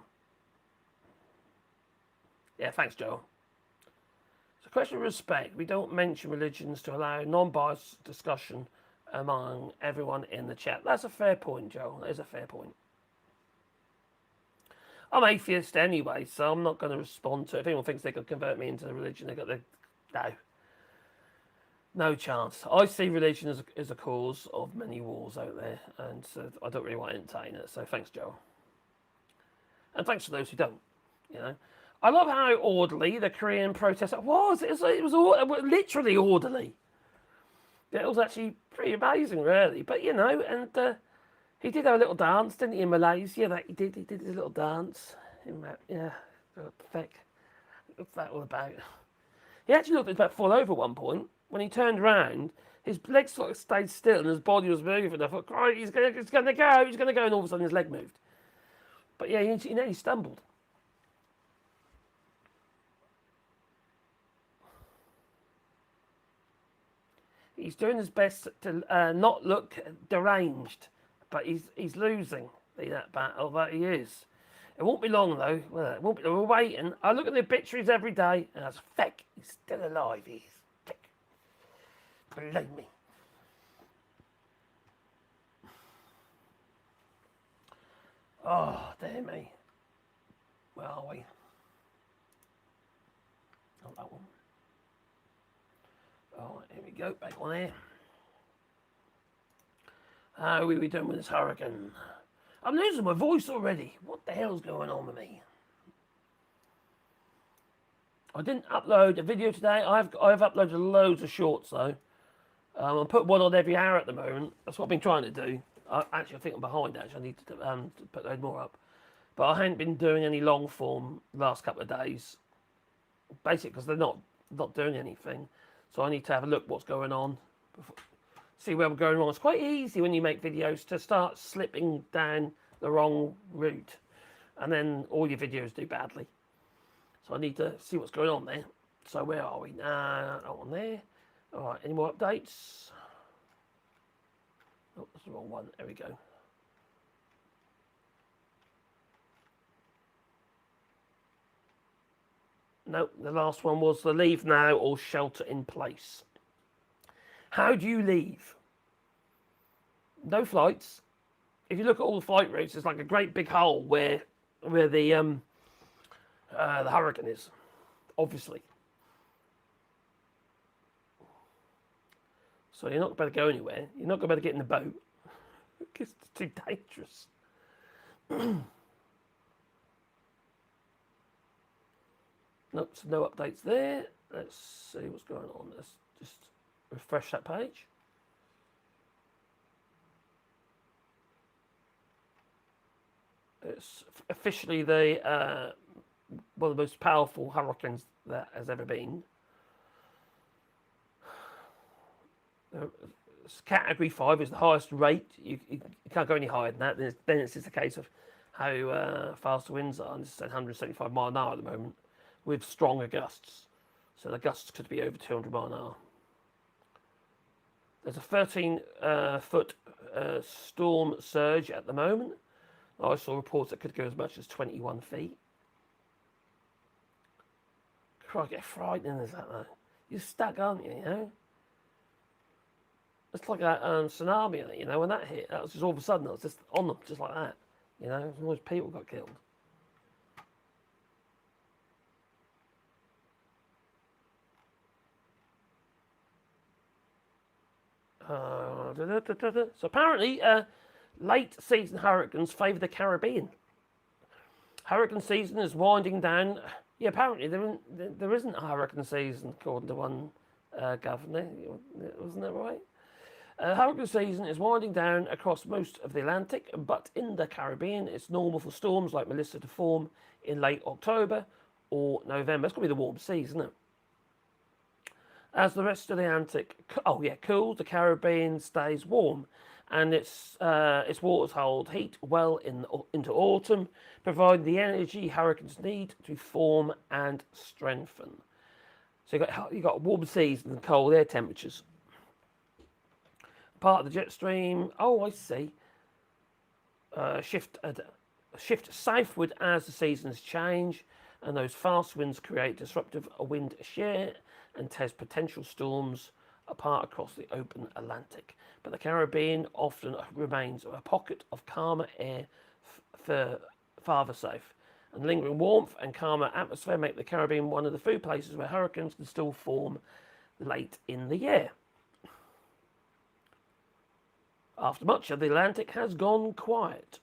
Yeah, thanks, Joe. It's a question of respect. We don't mention religions to allow non-biased discussion among everyone in the chat. That's a fair point, Joel. That is a fair point. I'm atheist anyway, so I'm not going to respond to it. If anyone thinks they could convert me into a religion, they got the no chance. I see religion as a cause of many wars out there, and so I don't really want to entertain it. So thanks, Joel, and thanks for those who don't. You know, I love how orderly the Korean protest was. It was literally orderly. It was actually pretty amazing, really. But you know, and he did have a little dance, didn't he, in Malaysia? That he did his little dance. Yeah, pathetic. What's that all about? He actually looked about to fall over at one point. When he turned round, his legs sort of stayed still and his body was moving. I thought, "Christ, he's going to go," and all of a sudden his leg moved. But yeah, he nearly stumbled. He's doing his best to not look deranged, but he's losing that battle that he is. It won't be long though. Well, it won't be. We're waiting. I look at the obituaries every day, and that's fake. He's still alive. He's fake. Believe me. Oh, dear me. Where are we? Not that one. Oh, here we go. Back on here. How are we doing with this hurricane? I'm losing my voice already. What the hell's going on with me? I didn't upload a video today. I've uploaded loads of shorts though. I put one on every hour at the moment. That's what I've been trying to do. I think I'm behind. Actually, I need to put those more up. But I haven't been doing any long form the last couple of days. Basically, because they're not doing anything. So I need to have a look what's going on. See where we're going wrong. It's quite easy when you make videos to start slipping down the wrong route, and then all your videos do badly. So I need to see what's going on there. So where are we? Not on there. All right. Any more updates? Oh, that's the wrong one. There we go. Nope. The last one was the leave now or shelter in place. How do you leave? No flights. If you look at all the flight routes, it's like a great big hole where the hurricane is, obviously. So you're not going to go anywhere. You're not going to be able to get in the boat because it's too dangerous. Nope, so no updates there. Let's see what's going on. Let's just refresh that page. It's officially one of the most powerful hurricanes that has ever been. Category 5 is the highest rate. You can't go any higher than that. Then it's just a case of how fast the winds are. And it's 175 mile an hour at the moment with stronger gusts. So the gusts could be over 200 mile an hour. There's a 13-foot storm surge at the moment. I saw reports that could go as much as 21 feet. Crikey, frightening is that though? You're stuck, aren't you, you know? It's like that tsunami, you know, when that hit, that was just all of a sudden, it was just on them, just like that. You know, all those people got killed. So apparently, late season hurricanes favour the Caribbean. Hurricane season is winding down. Yeah, apparently there isn't a hurricane season, according to one governor. Wasn't that right? Hurricane season is winding down across most of the Atlantic, but in the Caribbean, it's normal for storms like Melissa to form in late October or November. It's going to be the warm season, isn't it? As the rest of the Atlantic, cools, the Caribbean stays warm, and its waters hold heat well into autumn, providing the energy hurricanes need to form and strengthen. So you got warm seas and cold air temperatures. Part of the jet stream. Oh, I see. Shift southward as the seasons change, and those fast winds create disruptive wind shear and test potential storms apart across the open Atlantic. But the Caribbean often remains a pocket of calmer air farther south. And lingering warmth and calmer atmosphere make the Caribbean one of the few places where hurricanes can still form late in the year. After much of the Atlantic has gone quiet.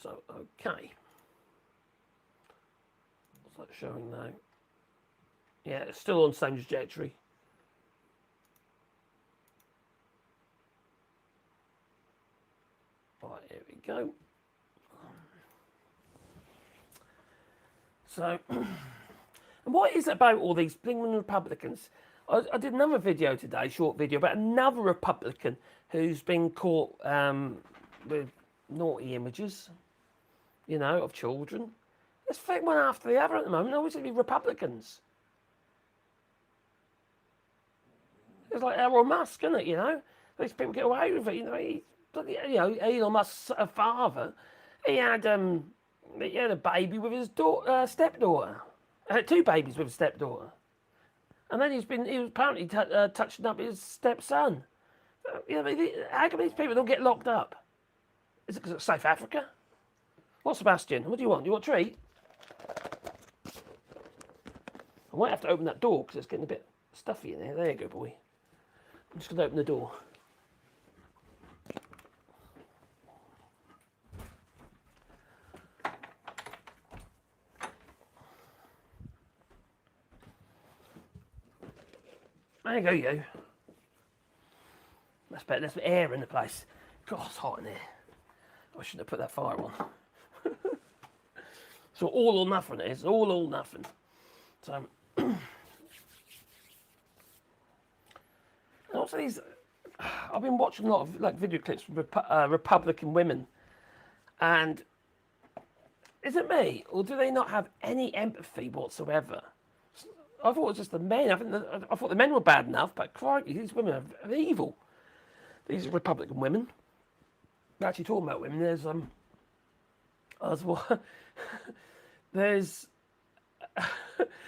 So, okay. What's that showing now? Yeah, it's still on the same trajectory. Right, here we go. So, and what is it about all these blinking Republicans? I did another video today, short video, about another Republican who's been caught with naughty images, you know, of children. Let's take one after the other at the moment. Always going to be Republicans. It's like Elon Musk, isn't it? You know, these people get away with it. You know, Elon Musk's father, he had a baby with his stepdaughter. Two babies with his stepdaughter, and then he was apparently touching up his stepson. You know, how come these people don't get locked up? Is it because it's South Africa? What, Sebastian? What do you want? You want a treat? I might have to open that door because it's getting a bit stuffy in there. There you go, boy. I'm just going to open the door. There you go, you. That's better. There's air in the place. God, it's hot in there. I shouldn't have put that fire on. So all or nothing it is. All or nothing. So, also these, I've been watching a lot of like video clips from Republican women, and is it me or do they not have any empathy whatsoever? I thought it was just the men. I thought the men were bad enough, but crikey, these women are evil. These Republican women. Actually, talking about women, there's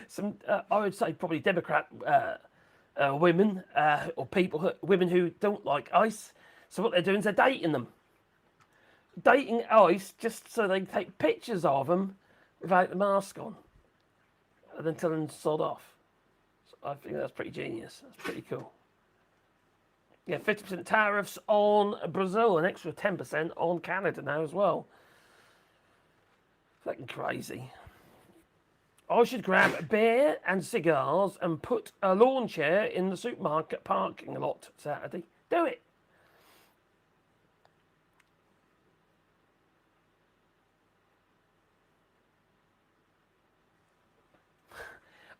some, I would say probably Democrat women or women who don't like ICE. So what they're doing is they're dating them. Dating ICE just so they can take pictures of them without the mask on. And then tell them to sod off. So I think that's pretty genius. That's pretty cool. Yeah, 50% tariffs on Brazil, an extra 10% on Canada now as well. Fucking crazy. I should grab a beer and cigars and put a lawn chair in the supermarket parking lot Saturday. Do it.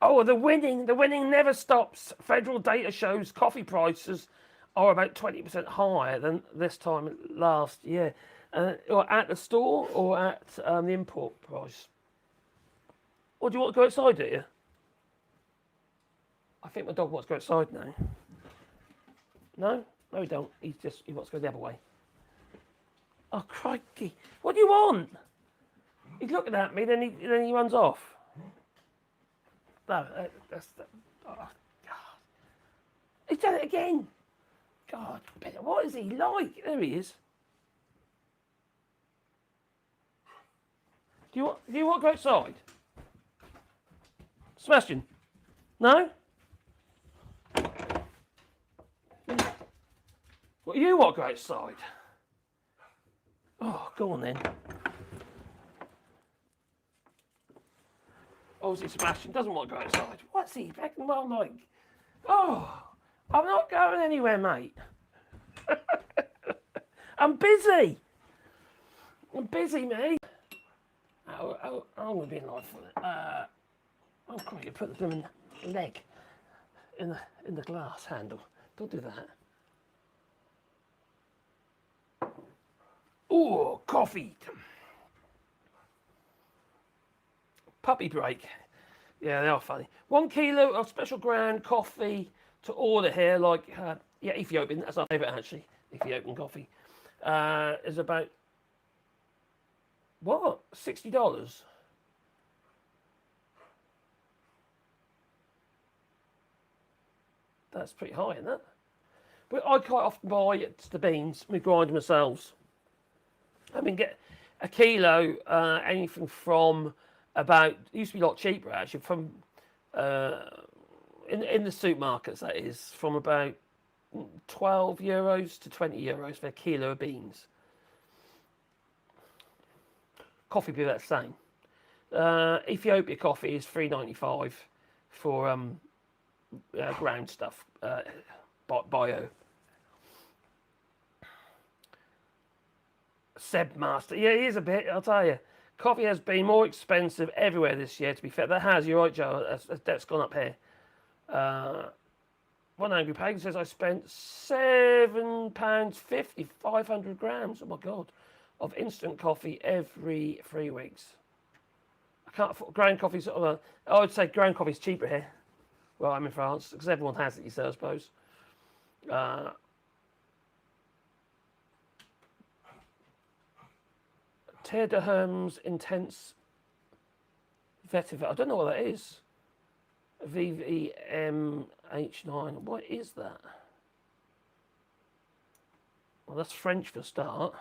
Oh, the winning never stops. Federal data shows coffee prices are about 20% higher than this time last year. Or at the store or at the import price. Or do you want to go outside, do you? I think my dog wants to go outside now. No? No, he don't. He wants to go the other way. Oh, crikey. What do you want? He's looking at me, then he runs off. No, oh, God. He's done it again. God, what is he like? There he is. Do you want to go outside? Sebastian? No? Well, you want to go outside? Oh, go on then. Obviously, Sebastian doesn't want to go outside. What's he fucking well like? Oh, I'm not going anywhere, mate. I'm busy. I'm busy, mate. I'm going to be in life with it. Oh, crikey, put the blooming leg in the glass handle. Don't do that. Oh, coffee. Puppy break. Yeah, they are funny. 1 kilo of special ground coffee to order here, like, Ethiopian. That's our favourite, actually. Ethiopian coffee. Is about What? $60? That's pretty high, isn't it? But I quite often buy the beans. We grind them ourselves. I mean, get a kilo, anything from about, it used to be a lot cheaper actually, from, in the supermarkets that is, from about €12 to €20 for a kilo of beans. Coffee be about the same. Ethiopia coffee is $3.95 for ground stuff, bio. Seb Master, yeah, he is a bit. I'll tell you, coffee has been more expensive everywhere this year. To be fair, that has. You're right, Joe. That's gone up here. One angry pagan says I spent £7.50, 500 grams. Oh my god, of instant coffee every 3 weeks. I can't afford ground coffee. I would say ground coffee is cheaper here. Well, I'm in France because everyone has it, you say, I suppose. Terre de Hermes Intense Vetiver. I don't know what that is. VVMH9. What is that? Well, that's French for a start.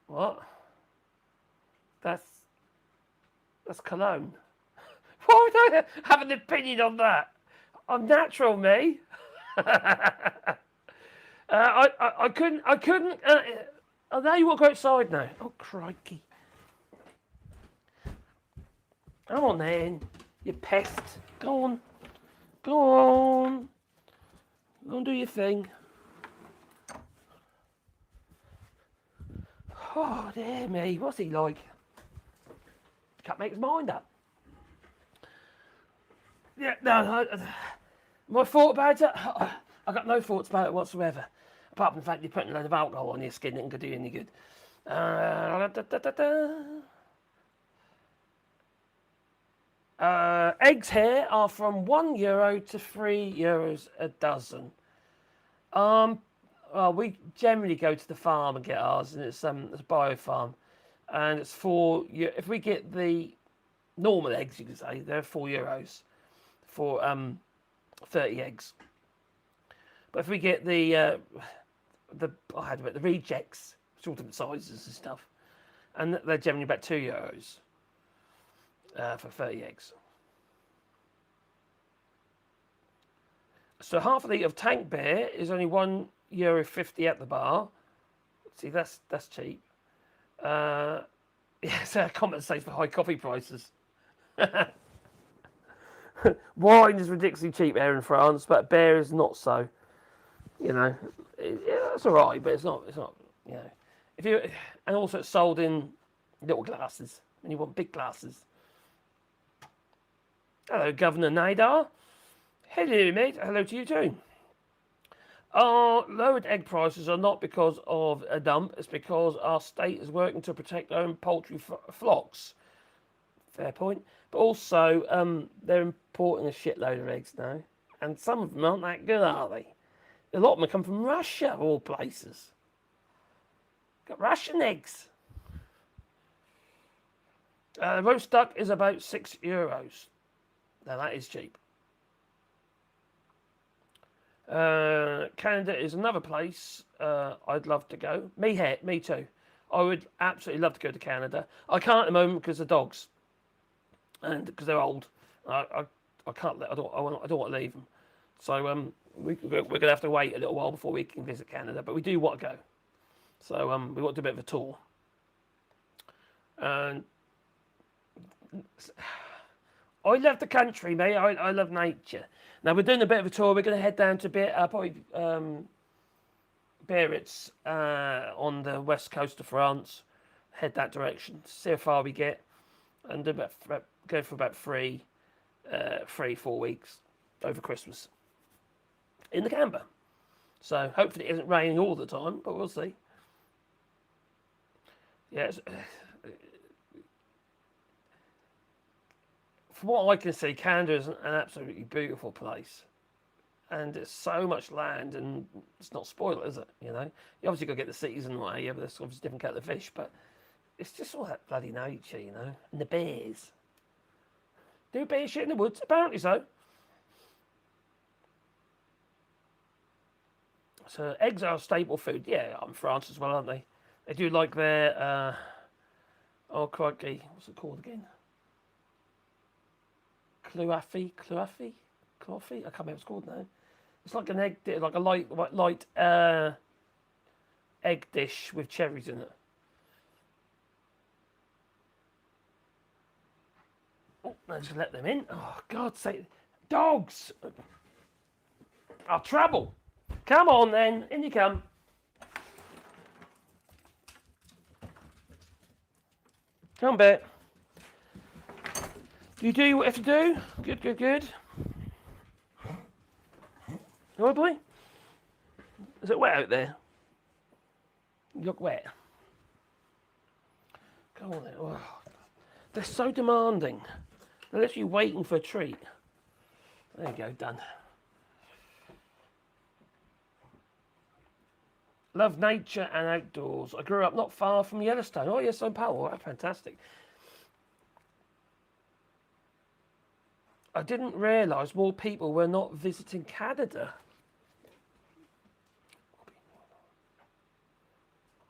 What? That's cologne. Why would I have an opinion on that? I'm natural, me. I couldn't. Oh, now you want to go outside now. Oh, crikey. Come on then, you pest. Go on. Go on. Go and do your thing. Oh, dear me. What's he like? Can't make his mind up. Yeah, no, my thought about it, I got no thoughts about it whatsoever. Apart from the fact you're putting a load of alcohol on your skin, it ain't going to do any good. Eggs here are from €1 to €3 a dozen. Well, we generally go to the farm and get ours, and it's a bio farm, and it's if we get the normal eggs, you can say they're €4 for 30 eggs. But if we get the rejects, it's all different sizes and stuff, and they're generally about €2 for 30 eggs. So half a litre of tank beer is only €1.50 at the bar. See, that's cheap. Yeah, so compensate for high coffee prices. Wine is ridiculously cheap here in France, but beer is not so. You know, it's all right, but it's not. You know, and also it's sold in little glasses, and you want big glasses. Hello, Governor Nadar. Hello, mate. Hello to you too. Our lowered egg prices are not because of a dump. It's because our state is working to protect their own poultry flocks. Fair point. But also, they're importing a shitload of eggs now. And some of them aren't that good, are they? A lot of them come from Russia, of all places. Got Russian eggs. Roast duck is about €6. Now, that is cheap. Canada is another place I'd love to go. Me too. I would absolutely love to go to Canada. I can't at the moment because of dogs, and because they're old. I can't. I don't want to leave them. So we're going to have to wait a little while before we can visit Canada. But we do want to go. So we want to do a bit of a tour. And I love the country, mate. I love nature. Now we're doing a bit of a tour. We're going to head down to probably Biarritz on the west coast of France. Head that direction. See how far we get, and go for about 3-4 weeks over Christmas in the camper. So hopefully it isn't raining all the time, but we'll see. Yeah. from what I can see, Canada is an absolutely beautiful place. And it's so much land, and it's not spoiled, is it? You know, you obviously got to get the cities in the way. Yeah, but there's obviously different kettle of fish. But it's just all that bloody nature, you know, and the bears. Do bears shit in the woods? Apparently so. So eggs are a staple food. Yeah, I'm France as well, aren't they? They do like their oh crikey, what's it called again? Cluafi. I can't remember what it's called now. It's like an egg, like a light egg dish with cherries in it. Oh, I just let them in. Oh, God's sake. Dogs! Oh, trouble. Come on then. In you come. Come back. You do what you have to do. Good, good, good. Oh boy. Is it wet out there? You look wet. Go on then. Oh, they're so demanding. They're literally waiting for a treat. There you go, done. Love nature and outdoors. I grew up not far from Yellowstone. Oh yes, I'm Powell. Oh, fantastic. I didn't realise more people were not visiting Canada.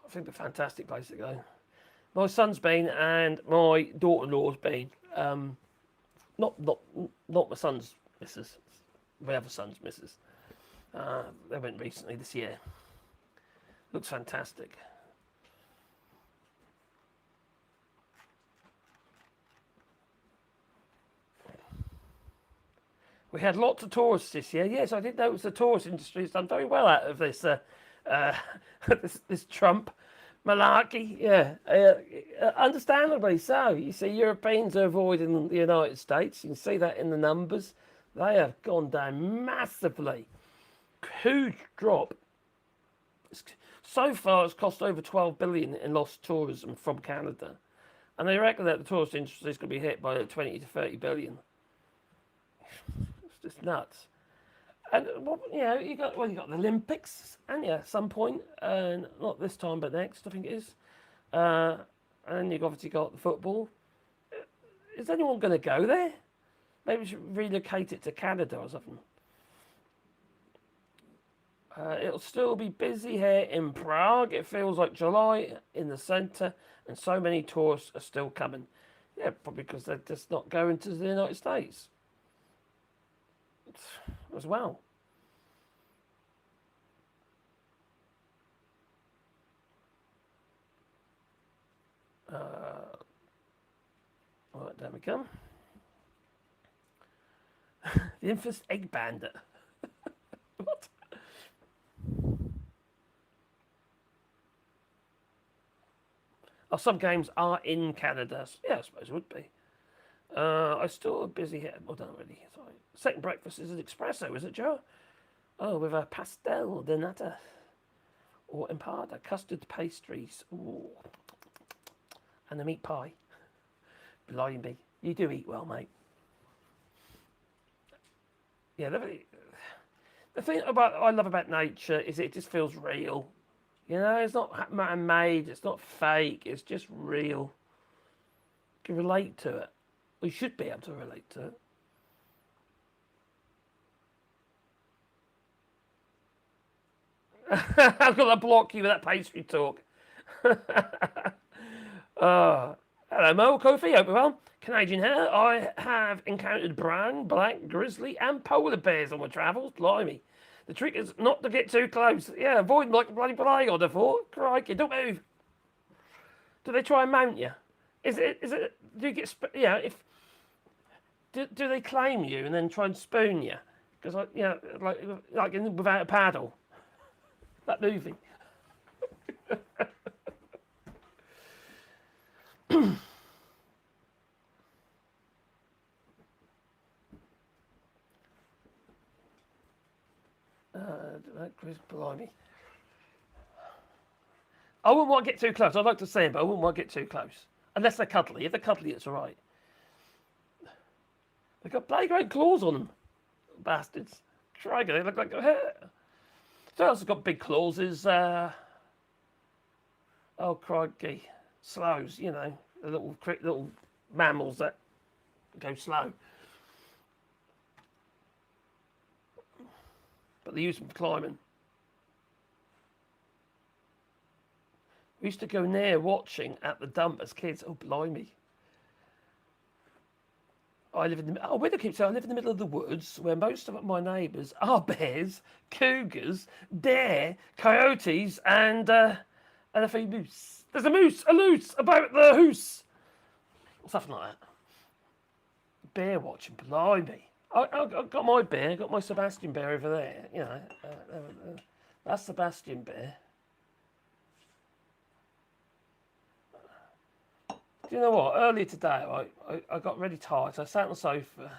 I think it's a fantastic place to go. My son's been, and my daughter-in-law's been. Not my son's missus. My other son's missus. They went recently this year. Looks fantastic. We had lots of tourists this year. Yes, I did notice the tourist industry has done very well out of this this Trump malarkey. Yeah, understandably so. You see, Europeans are avoiding the United States. You can see that in the numbers. They have gone down massively. Huge drop. So far, it's cost over 12 billion in lost tourism from Canada, and they reckon that the tourist industry is going to be hit by 20 to 30 billion. It's just nuts. And you know, you got the Olympics, and yeah, at some point, not this time, but next, I think it is. And you've obviously got the football. Is anyone going to go there? Maybe we should relocate it to Canada or something. It'll still be busy here in Prague. It feels like July in the centre, and so many tourists are still coming. Yeah, probably because they're just not going to the United States as well. Right, there we come. The infamous egg bandit. What? Oh, some games are in Canada. Yeah, I suppose it would be. I'm still busy here. Well, not really. Sorry. Second breakfast is an espresso, is it, Joe? Oh, with a pastel de nata or empada, custard pastries, ooh, and a meat pie. Blimey, you do eat well, mate. Yeah, the thing I love about nature is it just feels real. You know, it's not man-made, it's not fake, it's just real. You can relate to it. We should be able to relate to it. I've got to block you with that pastry talk. Hello, Mo, Kofi, hope you're well. Canadian here. I have encountered brown, black, grizzly, and polar bears on my travels. Blimey. The trick is not to get too close. Yeah, avoid them like a bloody plague, I'd have thought. Crikey, don't move. Do they try and mount you? Is it, do you get, do they claim you and then try and spoon you? Because, like Without a Paddle. That movie. Chris, blimey. I wouldn't want to get too close. I'd like to see him, but I wouldn't want to get too close. Unless they're cuddly. If they're cuddly, it's all right. They got bloody great claws on them, bastards. Crikey, they look like a hair. So else has got big claws is oh crikey, slows. You know, the little mammals that go slow. But they use them for climbing. We used to go near watching at the dump as kids. Oh, blimey. I live in the. Oh, Widow keeps saying I live in the middle of the woods where most of my neighbours are bears, cougars, deer, coyotes, and a few moose. There's a moose about the hoose. Something like that. Bear watching, blimey. I got my bear, got my Sebastian bear over there. You know, that's Sebastian bear. Do you know what? Earlier today, I got really tired. So I sat on the sofa,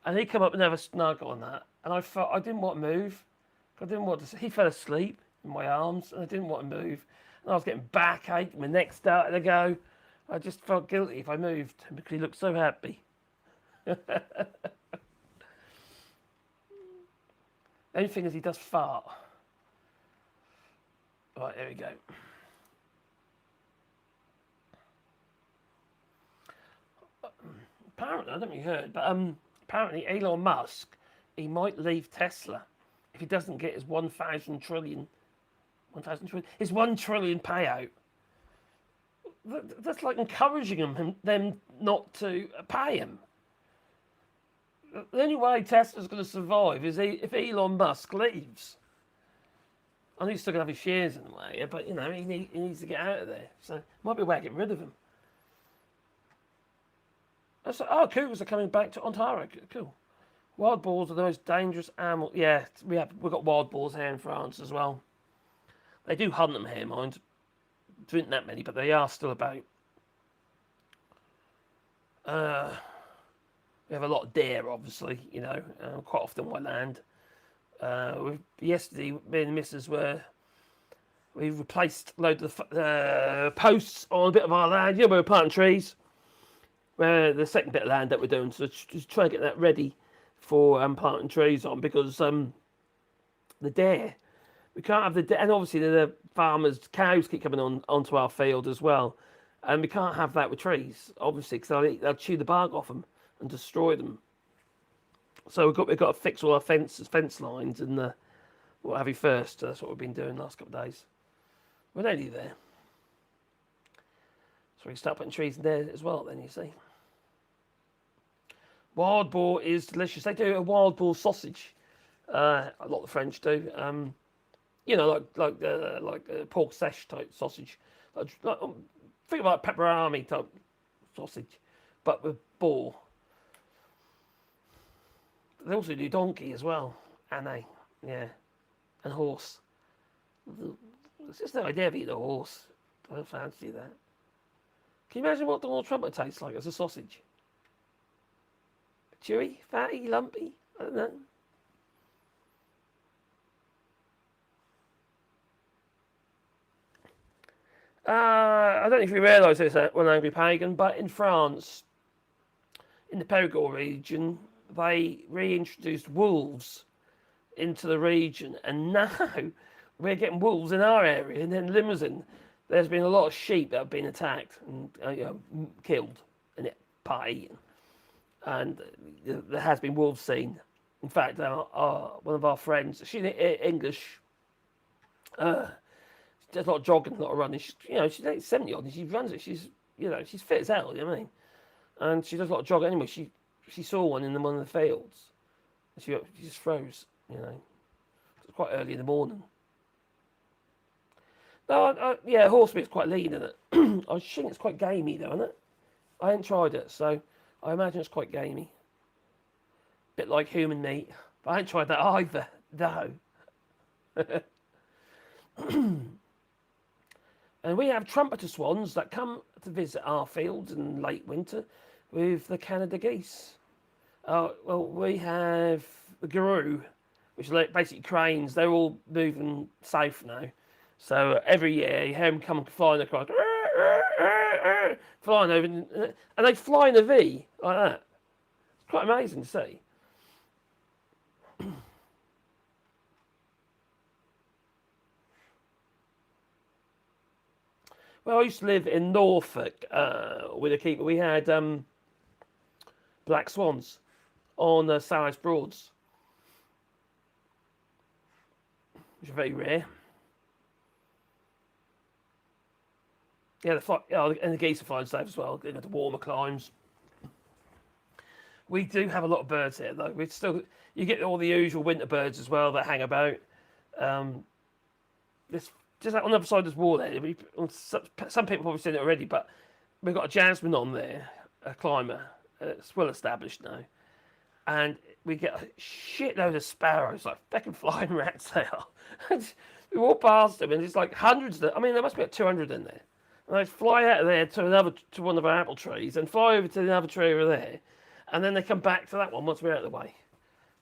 and he came up and had a snuggle on that. And I felt I didn't want to move. I didn't want to. He fell asleep in my arms, and I didn't want to move. And I was getting backache. My neck started to go. I just felt guilty if I moved because he looked so happy. The only thing is he does fart. Right, there we go. Apparently, I don't know if you heard, but apparently Elon Musk, he might leave Tesla if he doesn't get his 1,000 trillion, his 1 trillion payout. That's like encouraging them not to pay him. The only way Tesla's going to survive is if Elon Musk leaves. I know he's still going to have his shares in the way, but you know he needs to get out of there. So might be a way to get rid of him. Oh, cougars are coming back to Ontario. Cool. Wild boars are the most dangerous animal. Yeah, we've got wild boars here in France as well. They do hunt them here, mind. There isn't that many, but they are still about. We have a lot of deer, obviously. You know, quite often on my land. Yesterday, me and the missus we replaced a load of the posts on a bit of our land. You know, we were planting trees. The second bit of land that we're doing, so just try and get that ready for planting trees on because the deer, we can't have the deer, and obviously the farmers' cows keep coming onto our field as well, and we can't have that with trees, obviously, because they'll chew the bark off them and destroy them. So we've got to fix all our fence lines and what have you first. That's what we've been doing the last couple of days. We're nearly there. So we can start putting trees in there as well then, you see. Wild boar is delicious. They do a wild boar sausage. A lot of the French do. You know, like pork sesh type sausage. Think about pepperoni type sausage, but with boar. They also do donkey as well. And and horse. It's just the idea of eating a horse. I don't fancy that. Can you imagine what Donald Trump would taste like as a sausage? Chewy, fatty, lumpy? I don't know. I don't know if you realise this, One Angry Pagan, but in France, in the Périgord region, they reintroduced wolves into the region, and now we're getting wolves in our area. And in Limousin, there's been a lot of sheep that have been attacked and killed and part eaten. And there has been wolves seen. In fact, one of our friends, she's English, she does a lot of jogging, a lot of running. She's like 70 odd, and she runs it. She's fit as hell. You know what I mean? And she does a lot of jogging. Anyway, she saw one in one of the fields. And she just froze. You know, it's quite early in the morning. No, horse meat's quite lean, isn't it? I think it's quite gamey, though, isn't it? I haven't tried it, so I imagine it's quite gamey. Bit like human meat. But I ain't tried that either. No. And we have trumpeter swans that come to visit our fields in late winter with the Canada geese. Well, we have the guru, which are basically cranes. They're all moving south now. So every year you hear them come flying across, flying over, and they fly in a V like that. quite amazing to see. Well, I used to live in Norfolk with a keeper. We had black swans on South Broads, which are very rare. Yeah, and the geese are flying safe as well. They go to warmer climes. We do have a lot of birds here, though. You get all the usual winter birds as well that hang about. This just on the other side of this wall there. Some people probably seen it already, but we've got a jasmine on there, a climber. It's well established now, and we get a shitload of sparrows, like fucking flying rats they are. We walk past them, and it's like hundreds. I mean, there must be like 200 in there. And they fly out of there to one of our apple trees, and fly over to another tree over there, and then they come back to that one once we're out of the way.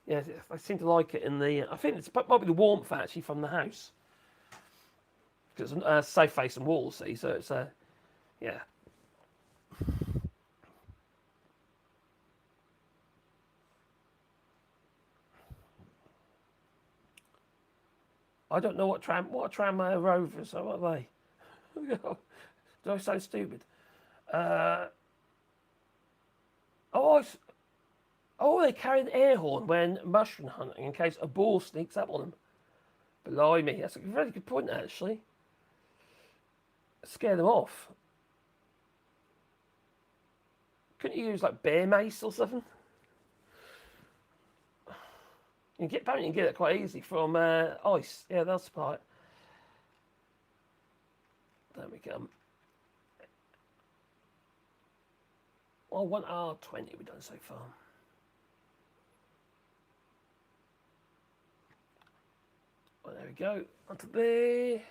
Yeah, I seem to like it in the. I think it's probably the warmth actually from the house. Because it's safe facing walls, see, so it's yeah. I don't know what a tram rovers are, what are they? Do I sound stupid? They carry an air horn when mushroom hunting in case a boar sneaks up on them. Blimey, that's a very good point actually. Scare them off. Couldn't you use like bear mace or something? Apparently you can get it quite easy from ice. Yeah, that's part. There we go. Well, 1R20 we've done so far. Well, there we go. Onto there.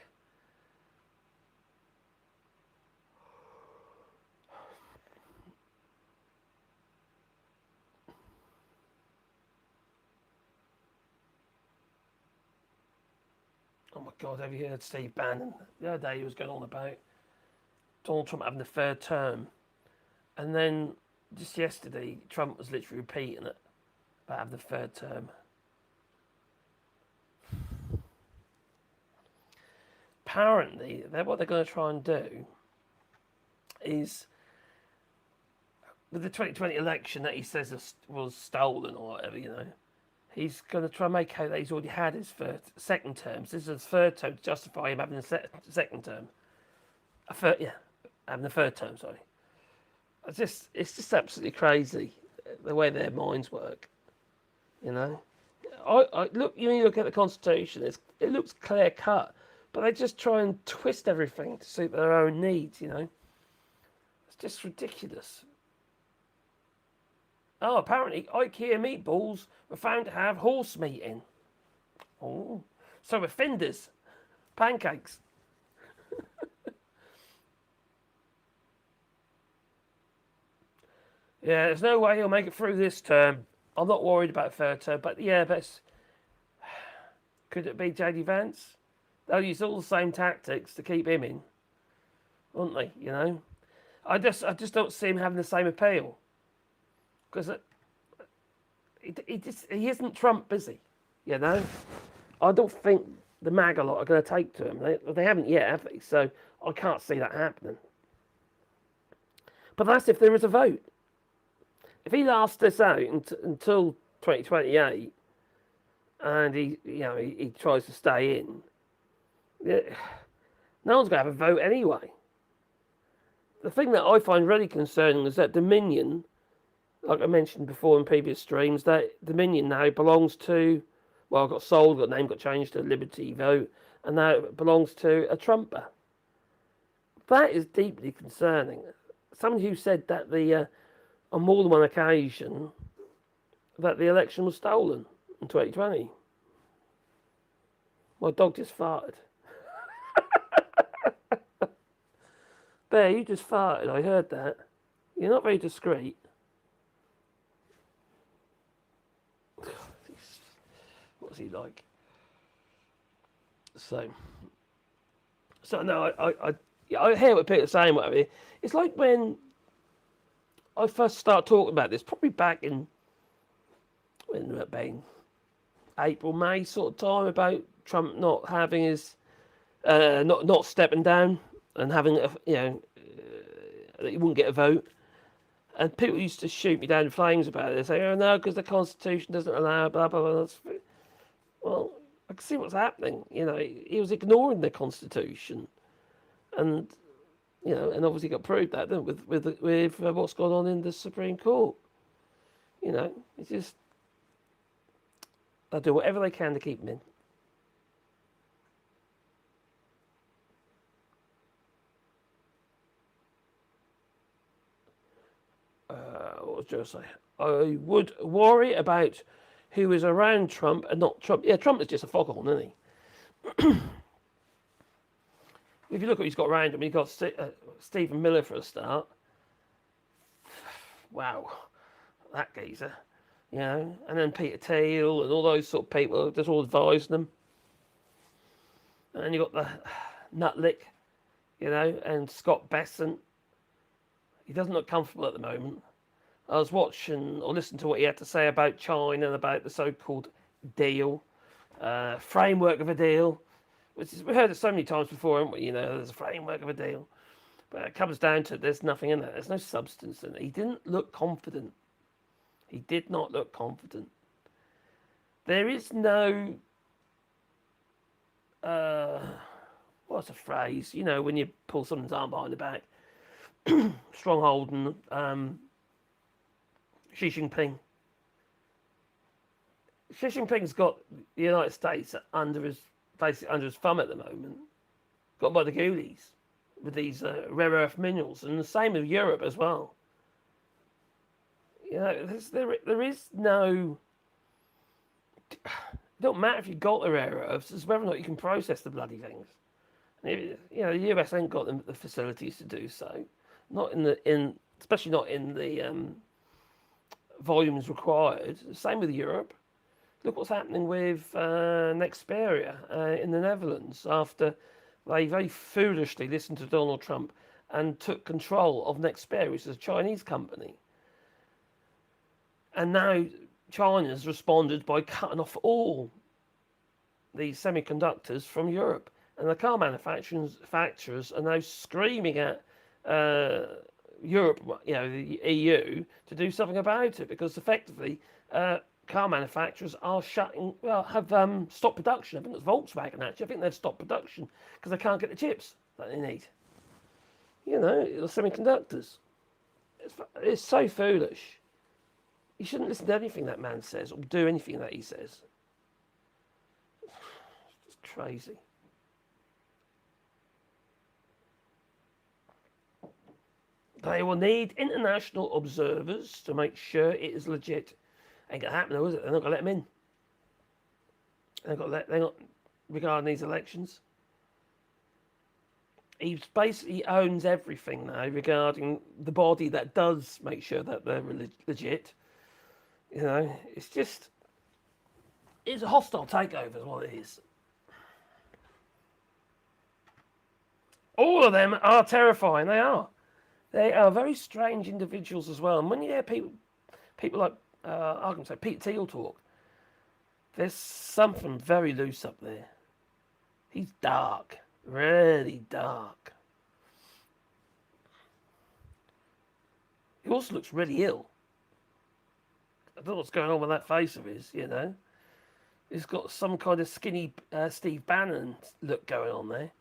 Oh my God, have you heard Steve Bannon? The other day he was going on about Donald Trump having the third term. And then just yesterday, Trump was literally repeating it about having the third term. Apparently, what they're going to try and do is, with the 2020 election that he says was stolen or whatever, he's going to try and make out that he's already had his second term. So this is his third term to justify him having a second term. Having the third term, sorry. It's just absolutely crazy the way their minds work, I look. You look at the Constitution; it looks clear cut, but they just try and twist everything to suit their own needs. It's just ridiculous. Oh, apparently IKEA meatballs were found to have horse meat in. Oh, so were Finders pancakes. Yeah, there's no way he'll make it through this term. I'm not worried about third term, but could it be JD Vance? They'll use all the same tactics to keep him in, won't they? I just don't see him having the same appeal because he isn't Trump, is he? I don't think the MAGA lot are going to take to him. They haven't yet, have they? So I can't see that happening. But that's if there is a vote. If he lasts this out until 2028, and he tries to stay in, no one's going to have a vote anyway. The thing that I find really concerning is that Dominion, like I mentioned before in previous streams, that Dominion now belongs to, got sold, got name, got changed to Liberty Vote, and now it belongs to a Trumper. That is deeply concerning. Someone who said that on more than one occasion, that the election was stolen in 2020. My dog just farted. Bear, you just farted. I heard that. You're not very discreet. What's he like? So no, I hear what people are saying. Whatever. It's like when I first started talking about this, probably back in when it been April, May sort of time, about Trump not having his, not stepping down and having, that he wouldn't get a vote. And people used to shoot me down in flames about it. They say, oh no, because the Constitution doesn't allow, blah, blah, blah. Well, I can see what's happening. He was ignoring the Constitution. And, and obviously got proved that, didn't it, with what's gone on in the Supreme Court. It's just, they'll do whatever they can to keep him in. What was Joe say? I would worry about who is around Trump and not Trump. Yeah, Trump is just a foghorn, isn't he? If you look at what he's got around him, he's got Stephen Miller for a start. Wow, that geezer. And then Peter Thiel and all those sort of people just all advising them. And then you've got the Nutlick, and Scott Bessent. He doesn't look comfortable at the moment. I was watching or listening to what he had to say about China and about the so-called deal, framework of a deal, which is, we've heard it so many times before, haven't we? There's a framework of a deal. But it comes down to there's nothing in it. There's no substance in it. He didn't look confident. He did not look confident. There is no, what's a phrase? When you pull someone's arm behind the back. Stronghold and Xi Jinping. Xi Jinping's got the United States basically under his thumb at the moment. Got by the ghoulies with these rare earth minerals, and the same with Europe as well. There is no. It don't matter if you got the rare earths; it's whether or not you can process the bloody things. And the US ain't got the facilities to do so. Not especially not in the volumes required. Same with Europe. Look what's happening with Nexperia in the Netherlands after they very foolishly listened to Donald Trump and took control of Nexperia, which is a Chinese company. And now China's responded by cutting off all the semiconductors from Europe. And the car manufacturers are now screaming at Europe, the EU, to do something about it, because effectively car manufacturers are have stopped production. I think it's Volkswagen actually. I think they've stopped production because they can't get the chips that they need. The semiconductors. It's so foolish. You shouldn't listen to anything that man says or do anything that he says. It's crazy. They will need international observers to make sure it is legit. Ain't gonna happen though, is it? They're not gonna let them in. They're not regarding these elections. He basically owns everything now regarding the body that does make sure that they're legit. It's a hostile takeover is what it is. All of them are terrifying. They are. They are very strange individuals as well. And when you hear people like, I can say Pete Thiel talk, there's something very loose up there. He's dark, really dark. He also looks really ill. I don't know what's going on with that face of his, He's got some kind of skinny Steve Bannon look going on there.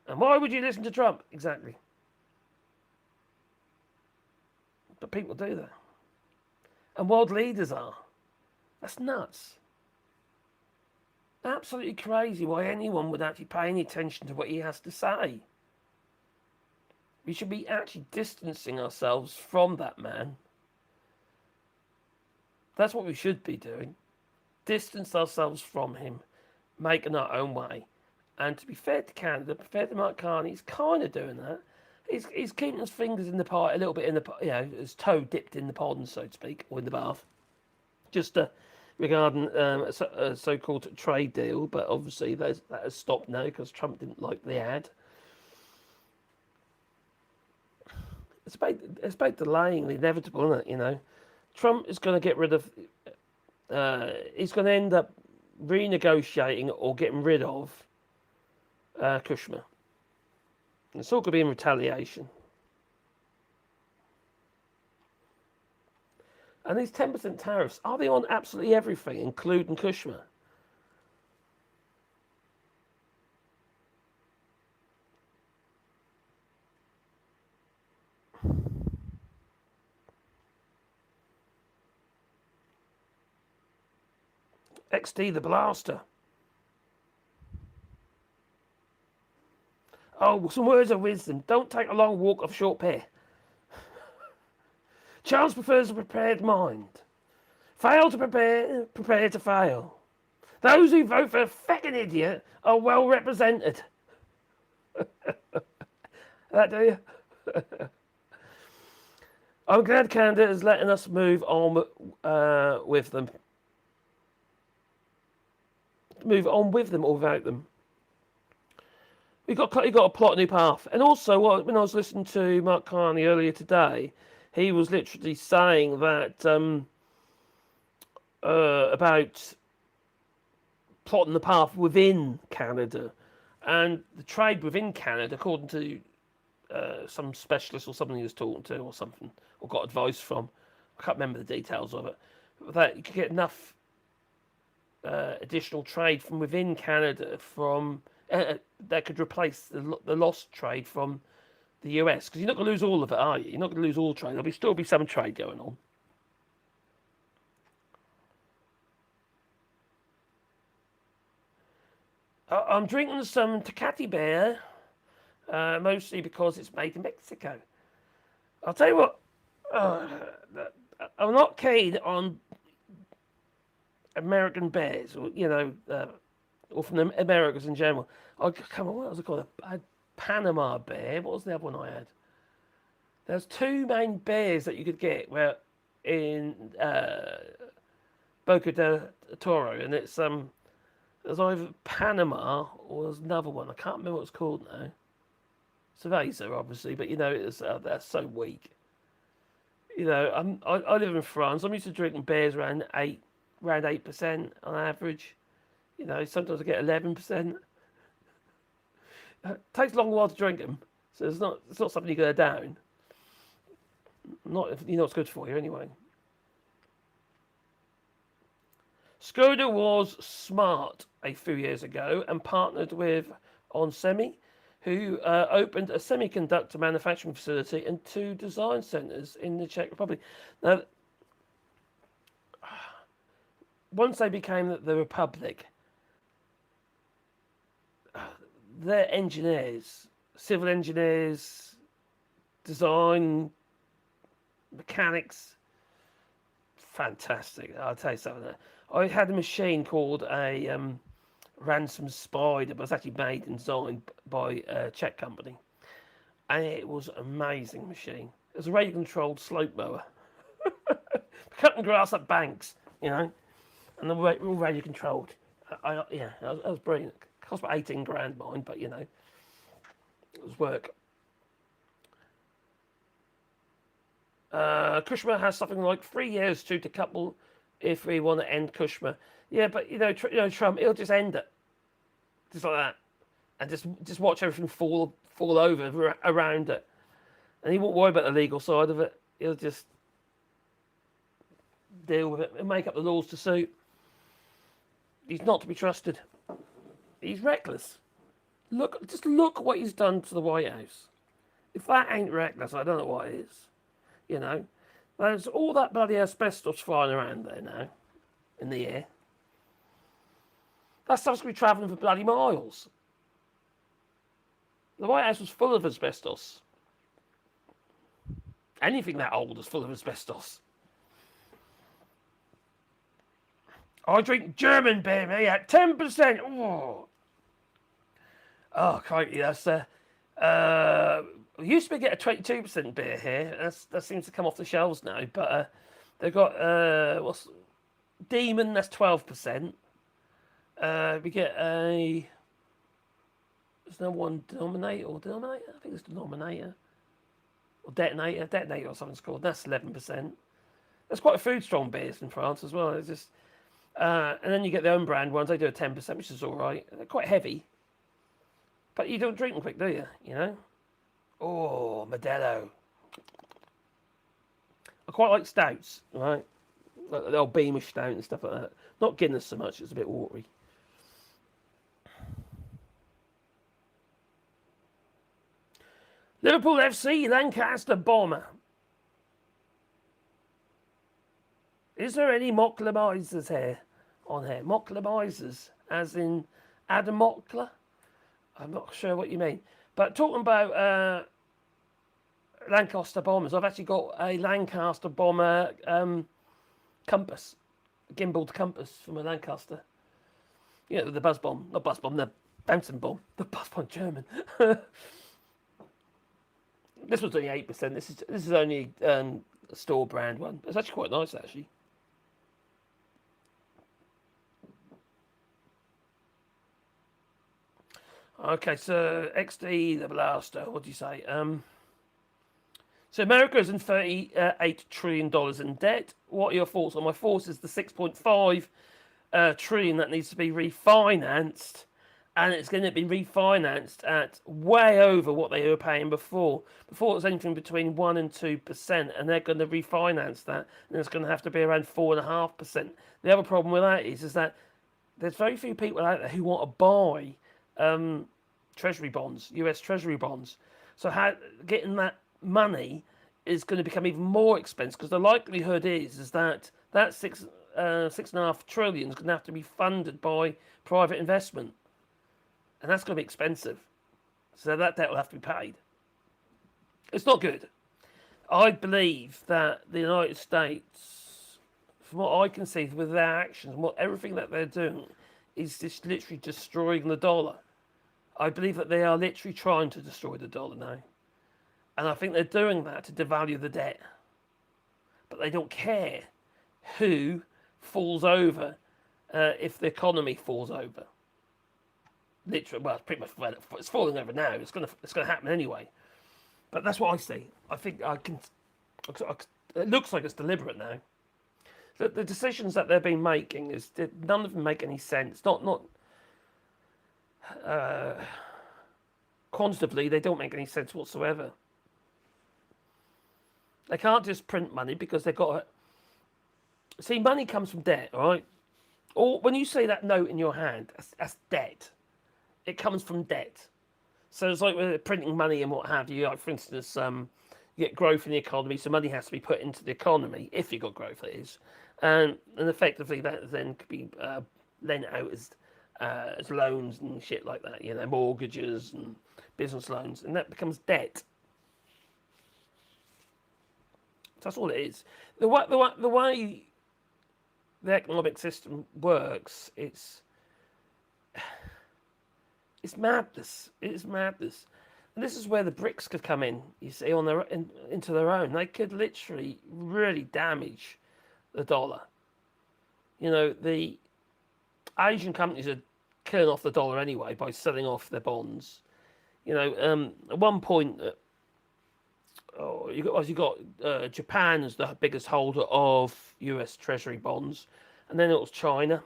And why would you listen to Trump? Exactly. But people do that. And world leaders are. That's nuts. Absolutely crazy why anyone would actually pay any attention to what he has to say. We should be actually distancing ourselves from that man. That's what we should be doing. Distance ourselves from him, making our own way. And to be fair to Canada, fair to Mark Carney, he's kind of doing that. He's keeping his fingers in the pie, a little bit in the, his toe dipped in the pond, so to speak, or in the bath. Just regarding a so-called trade deal, but obviously that has stopped now because Trump didn't like the ad. It's about delaying the inevitable, isn't it? Trump is going to get rid of. He's going to end up renegotiating or getting rid of Kushner. It's all going to be in retaliation. And these 10% tariffs, are they on absolutely everything, including Kushner? XD the Blaster. Oh, some words of wisdom. Don't take a long walk of short pair. Charles prefers a prepared mind. Fail to prepare to fail. Those who vote for a feckin' idiot are well represented. That do you? I'm glad Canada is letting us move on with them. Move on with them or without them. You got to plot a new path. And also, when I was listening to Mark Carney earlier today, he was literally saying that about plotting the path within Canada and the trade within Canada, according to some specialist or something he was talking to or something, or got advice from. I can't remember the details of it. That you could get enough additional trade from within Canada from that could replace the lost trade from the US. Because you're not going to lose all of it, are you? You're not going to lose all trade. There'll still be some trade going on. I'm drinking some Tecate beer, mostly because it's made in Mexico. I'll tell you what, I'm not keen on American beers, or or from the Americas in general. Come on, what was it called? I had Panama beer. What was the other one I had? There's two main beers that you could get where in Boca del Toro, and it's there's either Panama or there's another one. I can't remember what it's called now. Cerveza, obviously, but it's that's so weak. I live in France. I'm used to drinking beers around 8% on average. Sometimes I get 11%. It takes a long while to drink them, so it's not something you go down. Not if you know it's good for you anyway. Skoda was smart a few years ago and partnered with onsemi, who opened a semiconductor manufacturing facility and 2 design centres in the Czech Republic. Now, once they became the Republic, their engineers, civil engineers, design, mechanics, fantastic. I'll tell you something. I had a machine called a Ransom Spider, but it's actually made and designed by a Czech company. And it was an amazing machine. It was a radio-controlled slope mower. Cutting grass up banks, and the all radio-controlled. That was brilliant. It cost about 18 grand mine, but it was work. Kushner has something like 3 years to decouple if we want to end Kushner. Yeah, but Trump, he'll just end it, just like that, and just watch everything fall over around it, and he won't worry about the legal side of it. He'll just deal with it and make up the laws to suit. He's not to be trusted. He's reckless. Just look what he's done to the White House. If that ain't reckless, I don't know what is. There's all that bloody asbestos flying around there now, in the air. That stuff's going to be travelling for bloody miles. The White House was full of asbestos. Anything that old is full of asbestos. I drink German beer, mate, at 10%. Oh, crikey, that's... we used to get a 22% beer here. That seems to come off the shelves now. But they've got Demon. That's 12%. We get a. There's no one denominator. I think it's denominator or detonator. Detonator or something's called. That's 11%. There's quite a food strong beers in France as well. It's just, and then you get the own brand ones. They do a 10%, which is all right. They're quite heavy, but you don't drink them quick, do you? You know. Oh, Modelo. I quite like stouts, right? Like the old Beamish stout and stuff like that. Not Guinness so much; it's a bit watery. Liverpool FC, Lancaster Bomber. Is there any Mocklemisers here? On here? Mocklemisers, as in Adam Mockler? I'm not sure what you mean. But talking about Lancaster Bombers, I've actually got a Lancaster Bomber compass. A gimbaled compass from a Lancaster. You know, the buzz bomb. Not buzz bomb, the bouncing bomb. The buzz bomb German. This was only 8%. This is only a store brand one. It's actually quite nice, actually. Okay, so XD the Blaster. What do you say? So America is in $38 trillion in debt. What are your thoughts on my thoughts? Is the 6.5 trillion that needs to be refinanced, and it's going to be refinanced at way over what they were paying before. Before it was anything between 1% and 2%, and they're going to refinance that, and it's going to have to be around 4.5%. The other problem with that is that there's very few people out there who want to buy Treasury bonds, US Treasury bonds. So getting that money is going to become even more expensive, because the likelihood is that that 6.5 trillion is going to have to be funded by private investment, and that's going to be expensive. So that debt will have to be paid. It's not good. I believe that the United States, from what I can see with their actions and everything that they're doing, is just literally destroying the dollar. I believe that they are literally trying to destroy the dollar now. And I think they're doing that to devalue the debt. But they don't care who falls over if the economy falls over. Literally, well, it's pretty much, it's falling over now. It's going to happen anyway. But that's what I see. I think it looks like it's deliberate now. The decisions that they've been making, none of them make any sense. Not quantitatively, they don't make any sense whatsoever. They can't just print money because they've got to... See, money comes from debt, all right? Or when you say that note in your hand, that's debt. It comes from debt. So it's like we're printing money and what have you. Like, for instance, you get growth in the economy, so money has to be put into the economy, if you've got growth, that is. And effectively, that then could be lent out as loans and shit like that, you know, mortgages and business loans, and that becomes debt. That's all it is. The way the economic system works, it's madness. It's madness. And this is where the BRICS could come in, you see, into their own. They could literally really damage the dollar. You know, the Asian companies are killing off the dollar anyway by selling off their bonds. You know, at one point, you got Japan as the biggest holder of US Treasury bonds, and then it was China.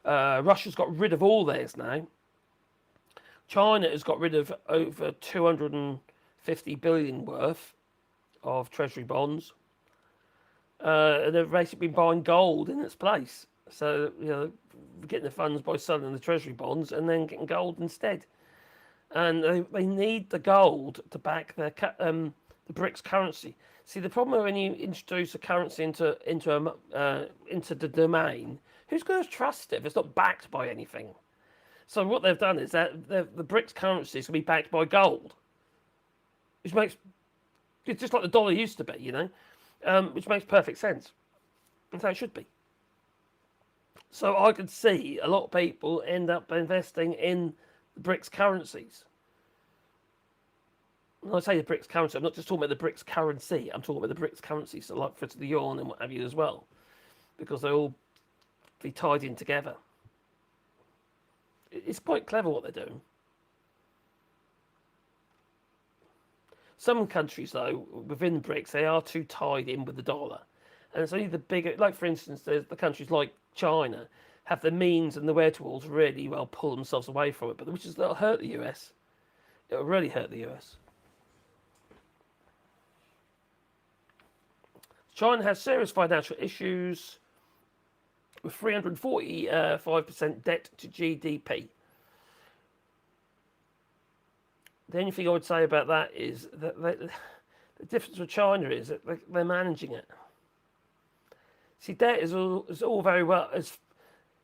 Russia's got rid of all theirs now. China has got rid of over 250 billion worth of Treasury bonds. And they've basically been buying gold in its place. So, you know, getting the funds by selling the Treasury bonds and then getting gold instead. And they need the gold to back the BRICS currency. See, the problem when you introduce a currency into the domain, who's going to trust it if it's not backed by anything? So what they've done is that the BRICS currency is going to be backed by gold, which makes it's just like the dollar used to be, you know, which makes perfect sense. That's how it should be. So I could see a lot of people end up investing in the BRICS currencies. When I say the BRICS currency, I'm not just talking about the BRICS currency. I'm talking about the BRICS currency, so like for the yuan and what have you as well, because they all be tied in together. It's quite clever what they're doing. Some countries, though, within BRICS, they are too tied in with the dollar. And it's only the bigger, like for instance, there's the countries like China have the means and the wherewithal to really well pull themselves away from it, but which is that'll hurt the US. It'll really hurt the US. China has serious financial issues with 345% debt to GDP. The only thing I would say about that is that the difference with China is that they're managing it. See, debt is all very well as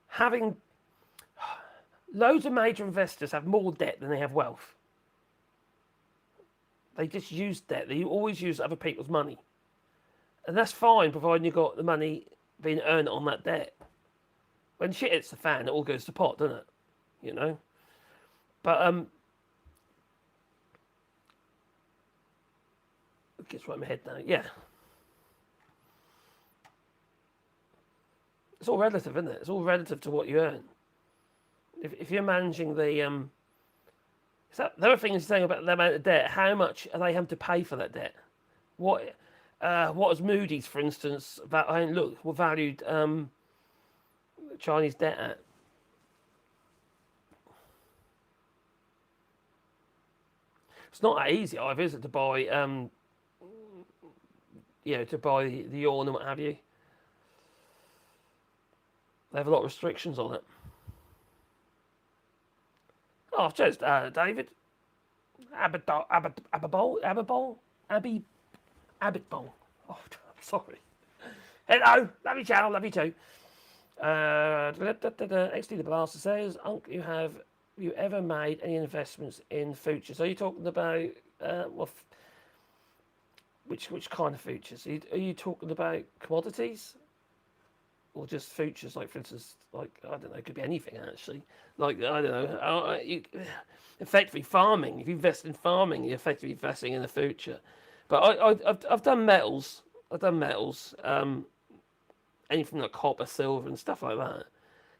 having loads of major investors have more debt than they have wealth. They just use debt. They always use other people's money. And that's fine, providing you've got the money being earned on that debt. When shit hits the fan, it all goes to pot, doesn't it? You know? But, it gets right in my head now. Yeah. It's all relative, isn't it? It's all relative to what you earn. If you're managing the the other thing is saying about the amount of debt. How much are they having to pay for that debt? What is Moody's, for instance? What valued Chinese debt at? It's not that easy either, is it, to buy to buy the yuan and what have you. They have a lot of restrictions on it. Oh, cheers, David. Abbotbowl. Oh, sorry. Hello, love you, channel, love you too. XD the Blaster says, Unc, have you ever made any investments in futures? Are you talking about which kind of futures? Are you talking about commodities? Or just futures, like for instance, like I don't know, it could be anything actually. Like I don't know, effectively farming. If you invest in farming, you're effectively investing in the future. But I've done metals. Anything like copper, silver, and stuff like that.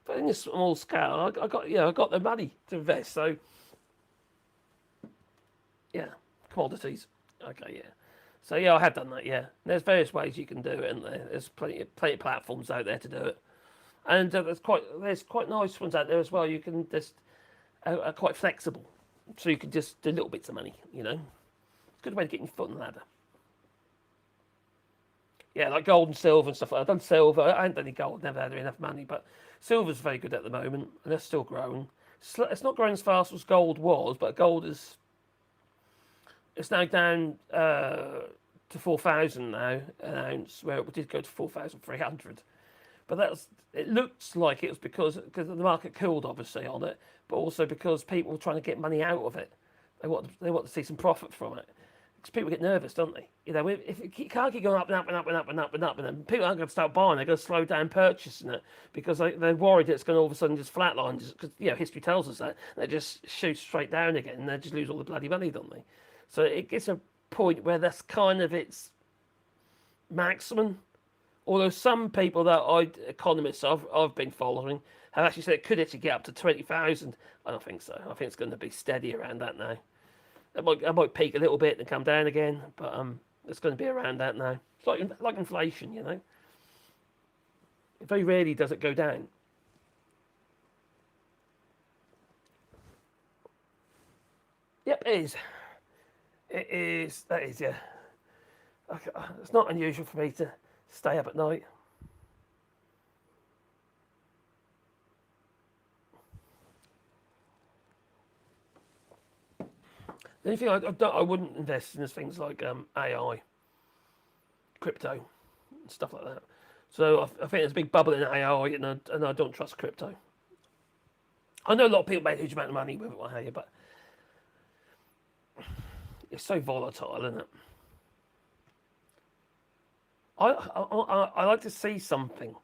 But in a small scale, I got the money to invest. So yeah, commodities. Okay, yeah. So yeah, I have done that. Yeah, there's various ways you can do it, and there's plenty of platforms out there to do it, and there's quite nice ones out there as well. You can just are quite flexible, so you can just do little bits of money. You know, it's a good way to get your foot on the ladder. Yeah, like gold and silver and stuff. I've done silver. I haven't done any gold. Never had enough money, but silver's very good at the moment, and they're still growing. It's not growing as fast as gold was, but gold is. It's now down to 4,000 now an ounce, where it did go to 4,300. But it looks like it was because the market cooled obviously on it, but also because people were trying to get money out of it. They want to see some profit from it. Because people get nervous, don't they? You know, if it can't keep going up and up and up and up and up and up, and then people aren't going to start buying. They're going to slow down purchasing it because they're worried that it's going to all of a sudden just flatline. Because history tells us that they just shoot straight down again, and they just lose all the bloody money, don't they? So it gets a point where that's kind of its maximum. Although some people economists I've been following, have actually said it could actually get up to 20,000. I don't think so. I think it's going to be steady around that now. It might peak a little bit and come down again, but it's going to be around that now. It's like inflation, you know. Very rarely does it go down. Yep, it is. It is. That is, yeah. Okay, it's not unusual for me to stay up at night. The only thing I wouldn't invest in is things like AI, crypto, and stuff like that. So I think there's a big bubble in AI, and I don't trust crypto. I know a lot of people make a huge amount of money with it, what have you, but it's so volatile, isn't it? I like to see something.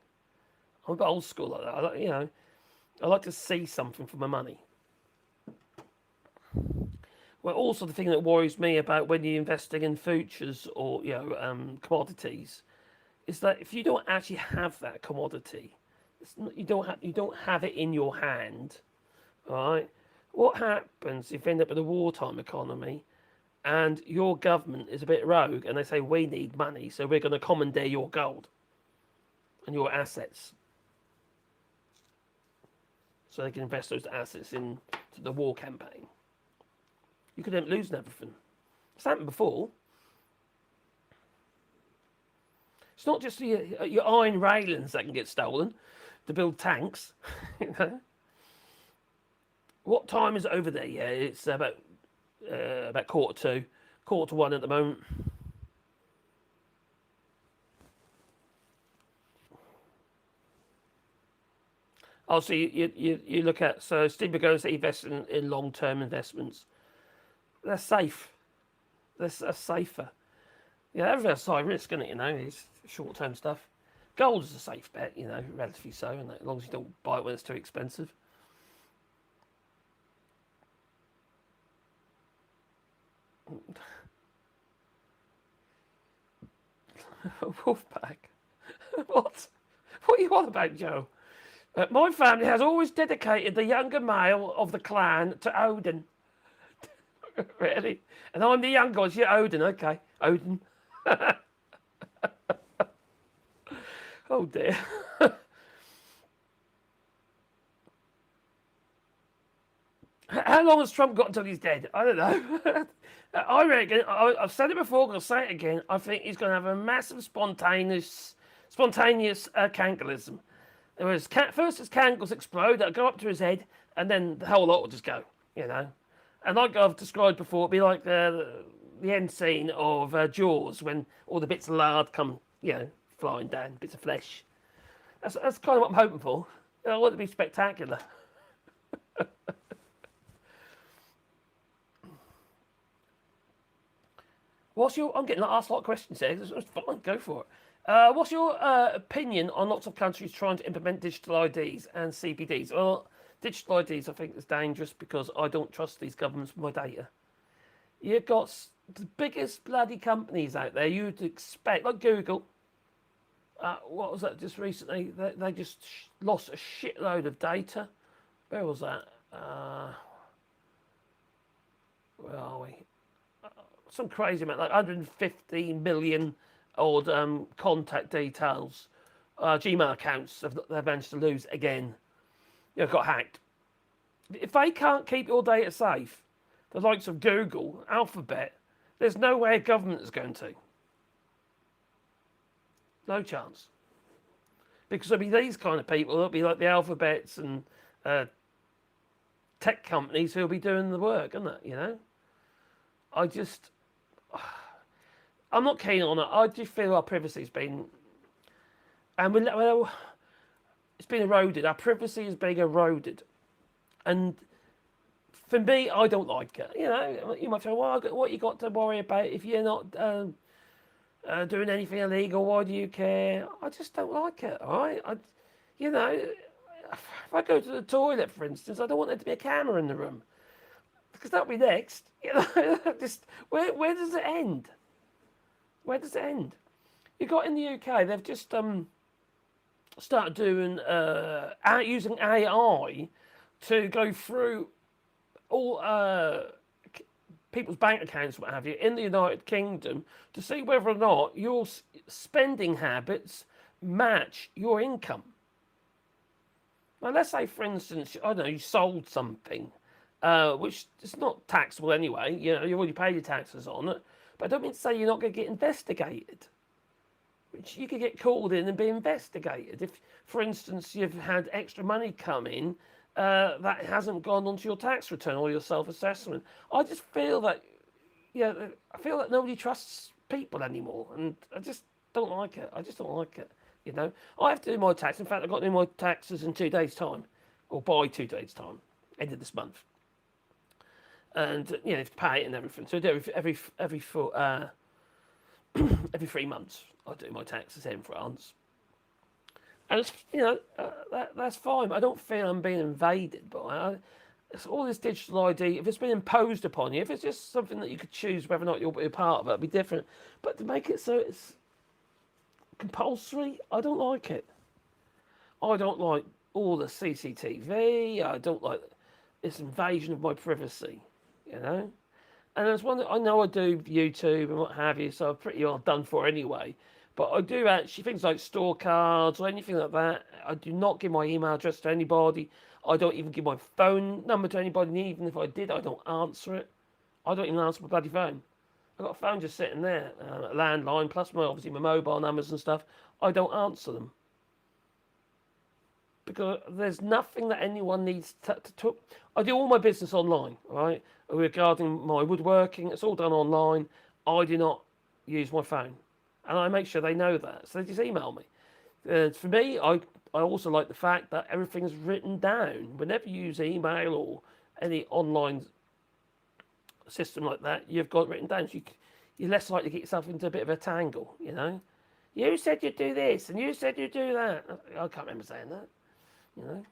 I'm a bit old school like that. I like to see something for my money. Well, also the thing that worries me about when you're investing in futures or commodities is that if you don't actually have that commodity, you don't have it in your hand, right? What happens if you end up with a wartime economy and your government is a bit rogue and they say we need money, so we're going to commandeer your gold? and your assets, so they can invest those assets into the war campaign. You could end up losing everything. It's happened before. It's not just your iron railings that can get stolen to build tanks. You know? What time is it over there? Yeah, it's about 1:45, 1:45 at the moment. Oh, so you look at, so Steve McGowan's investing in long-term investments. They're safe. They're safer. Yeah, everything's high risk, isn't it? You know, it's short-term stuff. Gold is a safe bet, you know, relatively so, and as long as you don't buy it when it's too expensive. Wolfpack. What? What are you on about, Joe? My family has always dedicated the younger male of the clan to Odin. Really? And I'm the younger one. Yeah, Odin. Okay, Odin. Oh dear. How long has Trump got until he's dead? I don't know. I reckon, I've said it before, I'll say it again. I think he's going to have a massive spontaneous cankalism. First his cankles explode, that'll go up to his head, and then the whole lot will just go, you know. And like I've described before, it'll be like the end scene of Jaws, when all the bits of lard come, you know, flying down, bits of flesh. That's kind of what I'm hoping for. I want it to be spectacular. I'm getting asked a lot of questions here. It's fine, go for it. What's your opinion on lots of countries trying to implement digital IDs and CBDs? Well, digital IDs I think is dangerous because I don't trust these governments with my data. You've got the biggest bloody companies out there you'd expect, like Google. What was that just recently? They just lost a shitload of data. Where was that? Where are we? Some crazy amount, like 150 million odd contact details, Gmail accounts they've managed to lose again. You know, got hacked. If they can't keep your data safe, the likes of Google, Alphabet, there's no way a government is going to. No chance. Because there'll be these kind of people, there'll be like the Alphabets and tech companies who'll be doing the work, isn't it? You know? I'm not keen on it. I just feel our privacy's been, and it's been eroded. Our privacy is being eroded, and for me, I don't like it. You know, you might say, "Well, what you got to worry about if you're not doing anything illegal? Why do you care?" I just don't like it. All right, you know, if I go to the toilet, for instance, I don't want there to be a camera in the room because that'll be next. You know, just where does it end? Where does it end? You got in the UK, they've just started doing using AI to go through all people's bank accounts, what have you, in the United Kingdom to see whether or not your spending habits match your income. Now, let's say, for instance, I don't know, you sold something, which is not taxable anyway. You know, you've already paid your taxes on it. But I don't mean to say you're not going to get investigated. Which you could get called in and be investigated. If, for instance, you've had extra money come in that hasn't gone onto your tax return or your self-assessment. I just feel that, I feel that nobody trusts people anymore. And I just don't like it. I just don't like it. You know, I have to do my tax. In fact, I've got to do my taxes in 2 days' time, or by 2 days' time, end of this month. And you know, to pay it and everything. So I do every 3 months. I do my taxes here in France, and it's that's fine. I don't feel I'm being invaded by. It's all this digital ID. If it's been imposed upon you, if it's just something that you could choose whether or not you'll be a part of it, it'd be different. But to make it so it's compulsory, I don't like it. I don't like all the CCTV. I don't like this invasion of my privacy. You know, and there's one that I know I do YouTube and what have you, so I'm pretty well done for anyway. But I do actually, things like store cards or anything like that, I do not give my email address to anybody. I don't even give my phone number to anybody. And even if I did, I don't answer it. I don't even answer my bloody phone. I've got a phone just sitting there, a landline, plus obviously my mobile numbers and stuff. I don't answer them. Because there's nothing that anyone needs to talk. I do all my business online, right? Regarding my woodworking, it's all done online. I do not use my phone. And I make sure they know that. So they just email me. For me, I also like the fact that everything's written down. Whenever you use email or any online system like that, you've got it written down. So you're less likely to get yourself into a bit of a tangle, you know? You said you'd do this, and you said you'd do that. I can't remember saying that, you know?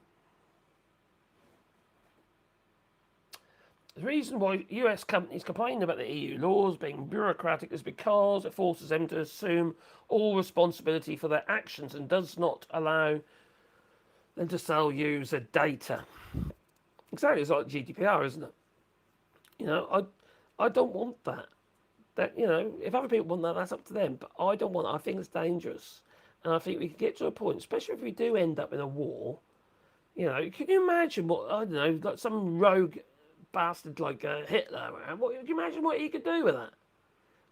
The reason why US companies complain about the EU laws being bureaucratic is because it forces them to assume all responsibility for their actions and does not allow them to sell user data. Exactly, it's like GDPR, isn't it? You know, I don't want that. That, you know, if other people want that, that's up to them. But I don't want it. I think it's dangerous. And I think we can get to a point, especially if we do end up in a war. You know, can you imagine what, I don't know, like some rogue bastard like Hitler, what, can you imagine what he could do with that?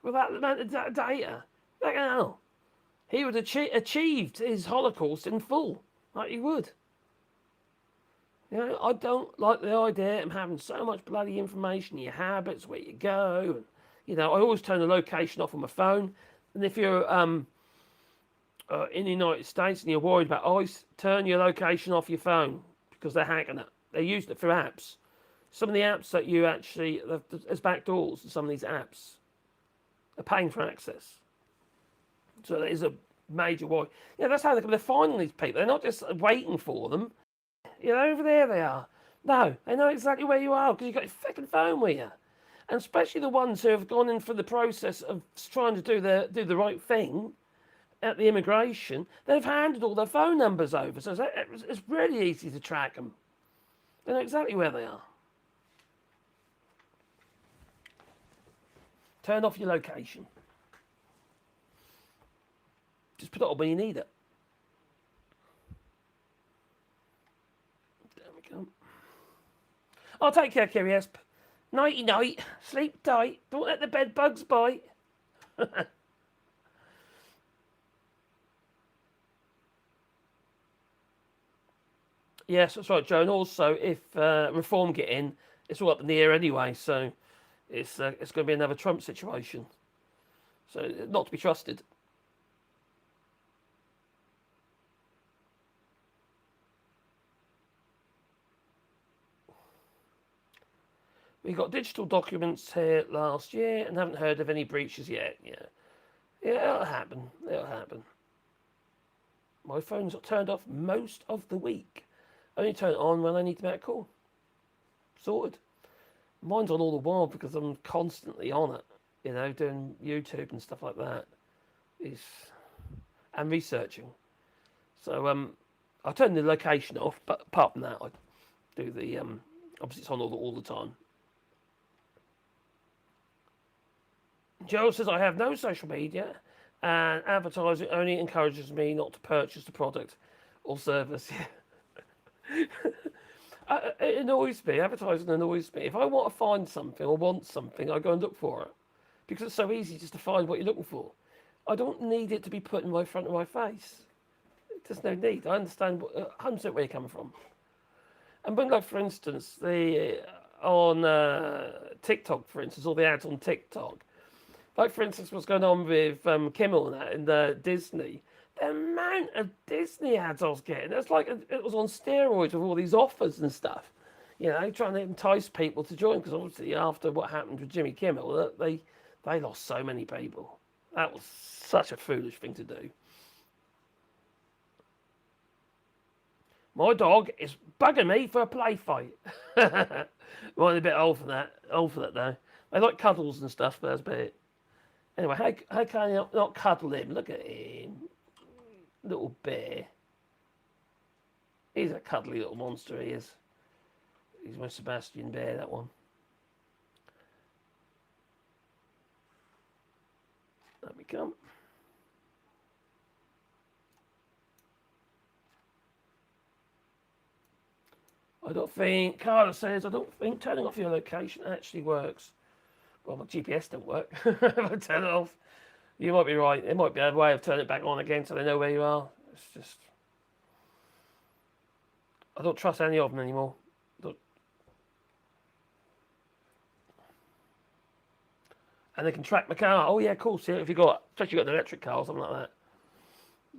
With that amount of data? Like, hell, he would have achieved his Holocaust in full. Like he would. You know, I don't like the idea of having so much bloody information, your habits, where you go. And, you know, I always turn the location off on my phone. And if you're in the United States and you're worried about ICE, turn your location off your phone because they're hacking it. They're using it for apps. Some of the apps that you actually, there's backdoors in some of these apps. They're paying for access. So there is a major worry. Yeah, that's how they're finding these people. They're not just waiting for them. You know, over there they are. No, they know exactly where you are because you've got your fucking phone with you. And especially the ones who have gone in for the process of trying to do the right thing at the immigration, they've handed all their phone numbers over. So it's really easy to track them. They know exactly where they are. Turn off your location. Just put it on when you need it. There we go. I'll take care, Kerry Esp. Nighty night. Sleep tight. Don't let the bed bugs bite. Yes, that's right, Joan. Also, if Reform get in, it's all up in the air anyway. So it's going to be another Trump situation. So not to be trusted. We got digital documents here last year and haven't heard of any breaches yet. Yeah, it'll happen. It'll happen. My phone's turned off most of the week. I only turn it on when I need to make a call. Sorted. Mine's on all the while because I'm constantly on it. You know, doing YouTube and stuff like that. And researching. So I turn the location off, but apart from that, I do the obviously it's on all the time. Joe says, I have no social media and advertising only encourages me not to purchase the product or service. It annoys me. Advertising annoys me. If I want to find something or want something, I go and look for it. Because it's so easy just to find what you're looking for. I don't need it to be put in front of my face. There's no need. I understand 100% where you're coming from. And when, like, for instance, on TikTok, for instance, all the ads on TikTok, like, for instance, what's going on with Kimmel and that in Disney. The amount of Disney ads I was getting, it's like it was on steroids with all these offers and stuff. You know, trying to entice people to join, because obviously after what happened with Jimmy Kimmel, they lost so many people. That was such a foolish thing to do. My dog is bugging me for a play fight. Might be a bit old for that though. They like cuddles and stuff, but that's about it. Anyway, how can you not cuddle him? Look at him. Little bear. He's a cuddly little monster, he is. He's my Sebastian bear, that one. There we come. I don't think, Carla says, I don't think turning off your location actually works. Well, my GPS don't work. If I turn it off, you might be right. It might be a way of turning it back on again so they know where you are. It's just, I don't trust any of them anymore. And they can track my car. Oh yeah, cool. See, if you got, especially got an electric car or something like that,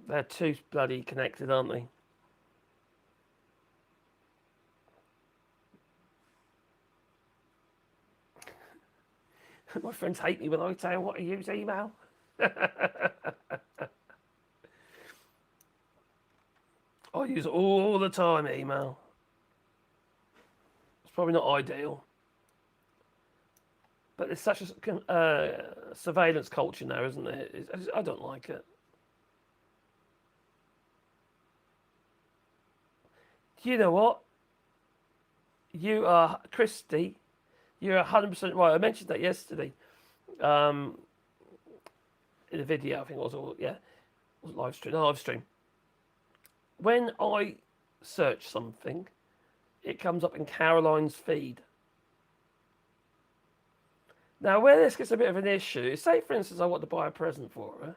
they're too bloody connected, aren't they? My friends hate me when I tell what I use email. I use it all the time, email. It's probably not ideal. But there's such a surveillance culture now, isn't there? I don't like it. You know what? You are, Christy, you're 100% right. I mentioned that yesterday. In a video, I think it was, or yeah, it was live stream. No, live stream. When I search something, it comes up in Caroline's feed. Now, where this gets a bit of an issue is, say, for instance, I want to buy a present for her.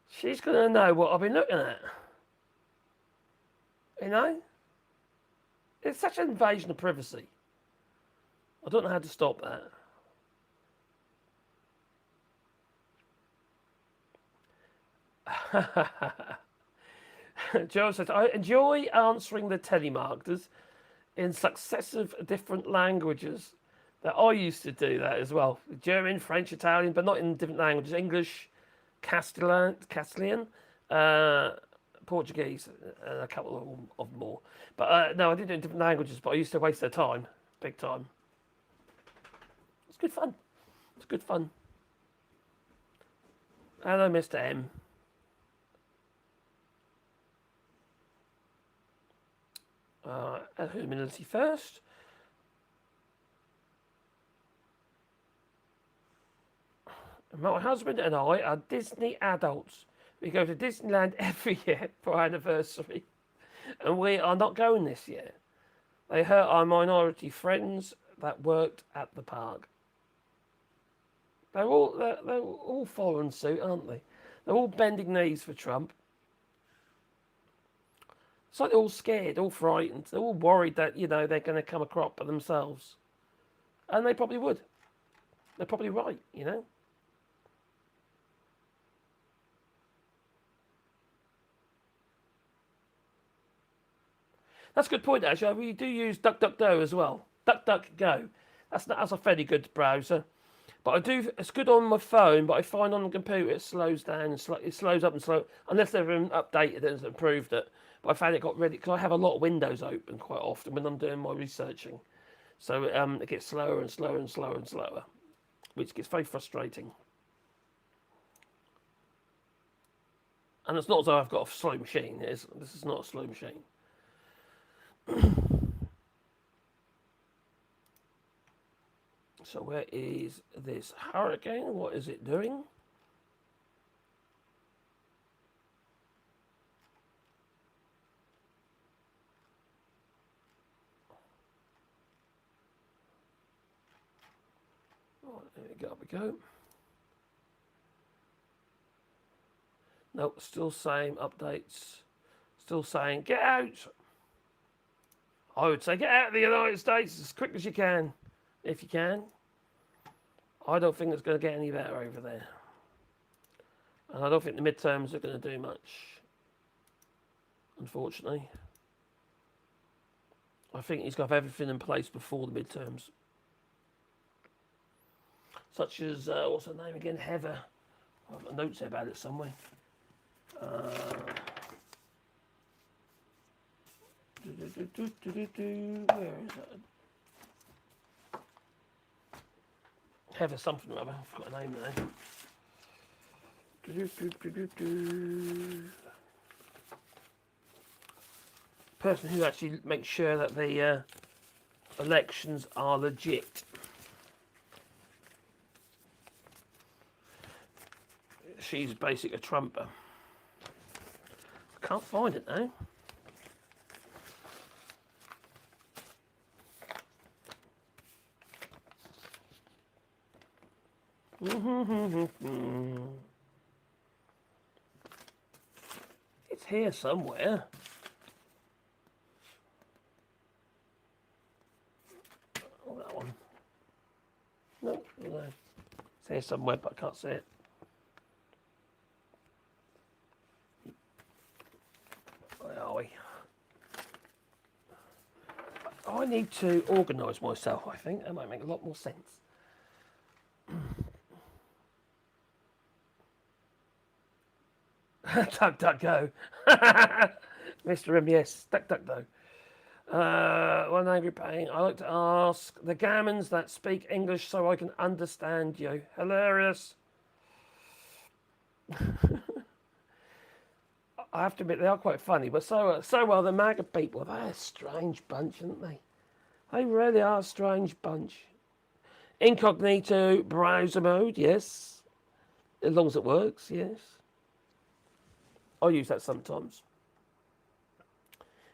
She's going to know what I've been looking at. You know? It's such an invasion of privacy. I don't know how to stop that. Joe says, I enjoy answering the telemarketers in successive different languages. That I used to do that as well. German, French, Italian, but not in different languages. English, Castilian, Portuguese, and a couple of more. But no, I did it in different languages, but I used to waste their time. Big time. It's good fun. It's good fun. Hello, Mr. M. Humility first. My husband and I are Disney adults. We go to Disneyland every year for our anniversary, and we are not going this year. They hurt our minority friends that worked at the park. They're all following suit, aren't they? They're all bending knees for Trump. It's like they're all scared, all frightened. They're all worried that, you know, they're going to come a crop by themselves. And they probably would. They're probably right, you know. That's a good point, actually. We do use DuckDuckGo as well. DuckDuckGo. That's a fairly good browser. But it's good on my phone, but I find on the computer it slows down and it slows up and slow, unless they've updated it and improved it. But I found it got ready, because I have a lot of windows open quite often when I'm doing my researching. So it gets slower and slower and slower and slower, which gets very frustrating. And it's not as though I've got a slow machine. This is not a slow machine. So where is this hurricane? What is it doing? Oh, there we go. Nope, still same updates. Still saying, get out! I would say get out of the United States as quick as you can, if you can. I don't think it's going to get any better over there. And I don't think the midterms are going to do much, unfortunately. I think he's got to have everything in place before the midterms. Such as, what's her name again? Heather. I've got notes here about it somewhere. Where is that? Heather something or other. I've got a name there. Person who actually makes sure that the elections are legit. She's basically a Trumper. I can't find it now. It's here somewhere. Oh, that one. No, no. It's here somewhere, but I can't see it. Where are we? I need to organise myself, I think. That might make a lot more sense. Duck, duck, go. Mr. M, yes. Duck, duck, go. One angry pain. I like to ask the gammons that speak English so I can understand you. Hilarious. I have to admit, they are quite funny, but so are the MAGA people. They're a strange bunch, aren't they? They really are a strange bunch. Incognito browser mode, yes. As long as it works, yes. I use that sometimes.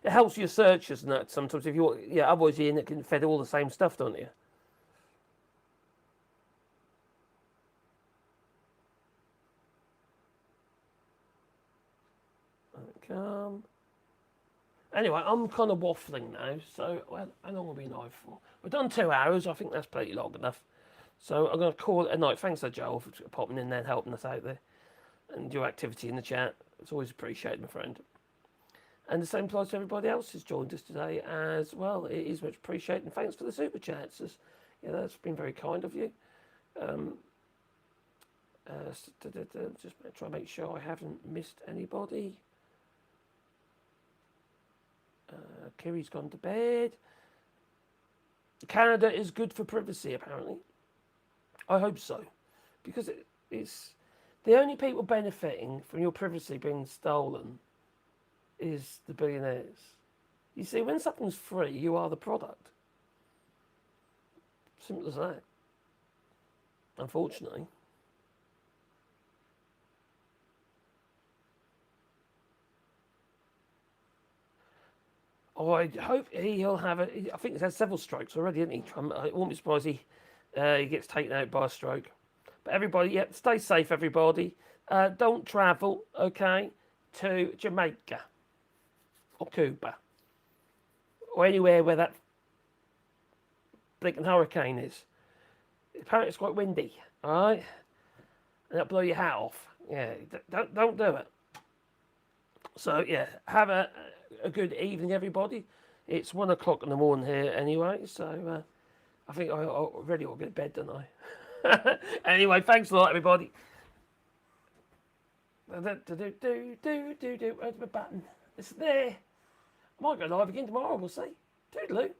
It helps your searches and that sometimes. If you, yeah, otherwise you're in it can fed all the same stuff, don't you? Anyway, I'm kind of waffling now, so well, how long will we be live for? We've done 2 hours. I think that's pretty long enough. So I'm going to call it a night. Thanks to Joel for popping in there and helping us out there. And your activity in the chat. It's always appreciated, my friend. And the same applies to everybody else who's joined us today as well. It is much appreciated. And thanks for the super chats. Yeah, that's been very kind of you. Just try to make sure I haven't missed anybody. Kiri's gone to bed. Canada is good for privacy, apparently. I hope so. Because it's the only people benefiting from your privacy being stolen is the billionaires. You see, when something's free, you are the product. Simple as that. Unfortunately. I hope he'll have I think he's had several strokes already, hasn't he, Trump? I won't be surprised he gets taken out by a stroke. But everybody, yeah, stay safe, everybody. Don't travel, okay, to Jamaica or Cuba or anywhere where that blinking hurricane is. Apparently it's quite windy, all right? And it'll blow your hat off. Yeah, don't do it. So, yeah, have a good evening, everybody. It's 1 o'clock in the morning here anyway, so I think I really ought to get to bed, don't I? Anyway, thanks a lot, everybody. Where's my button? It's there. I might go live again tomorrow, we'll see. Toodaloo.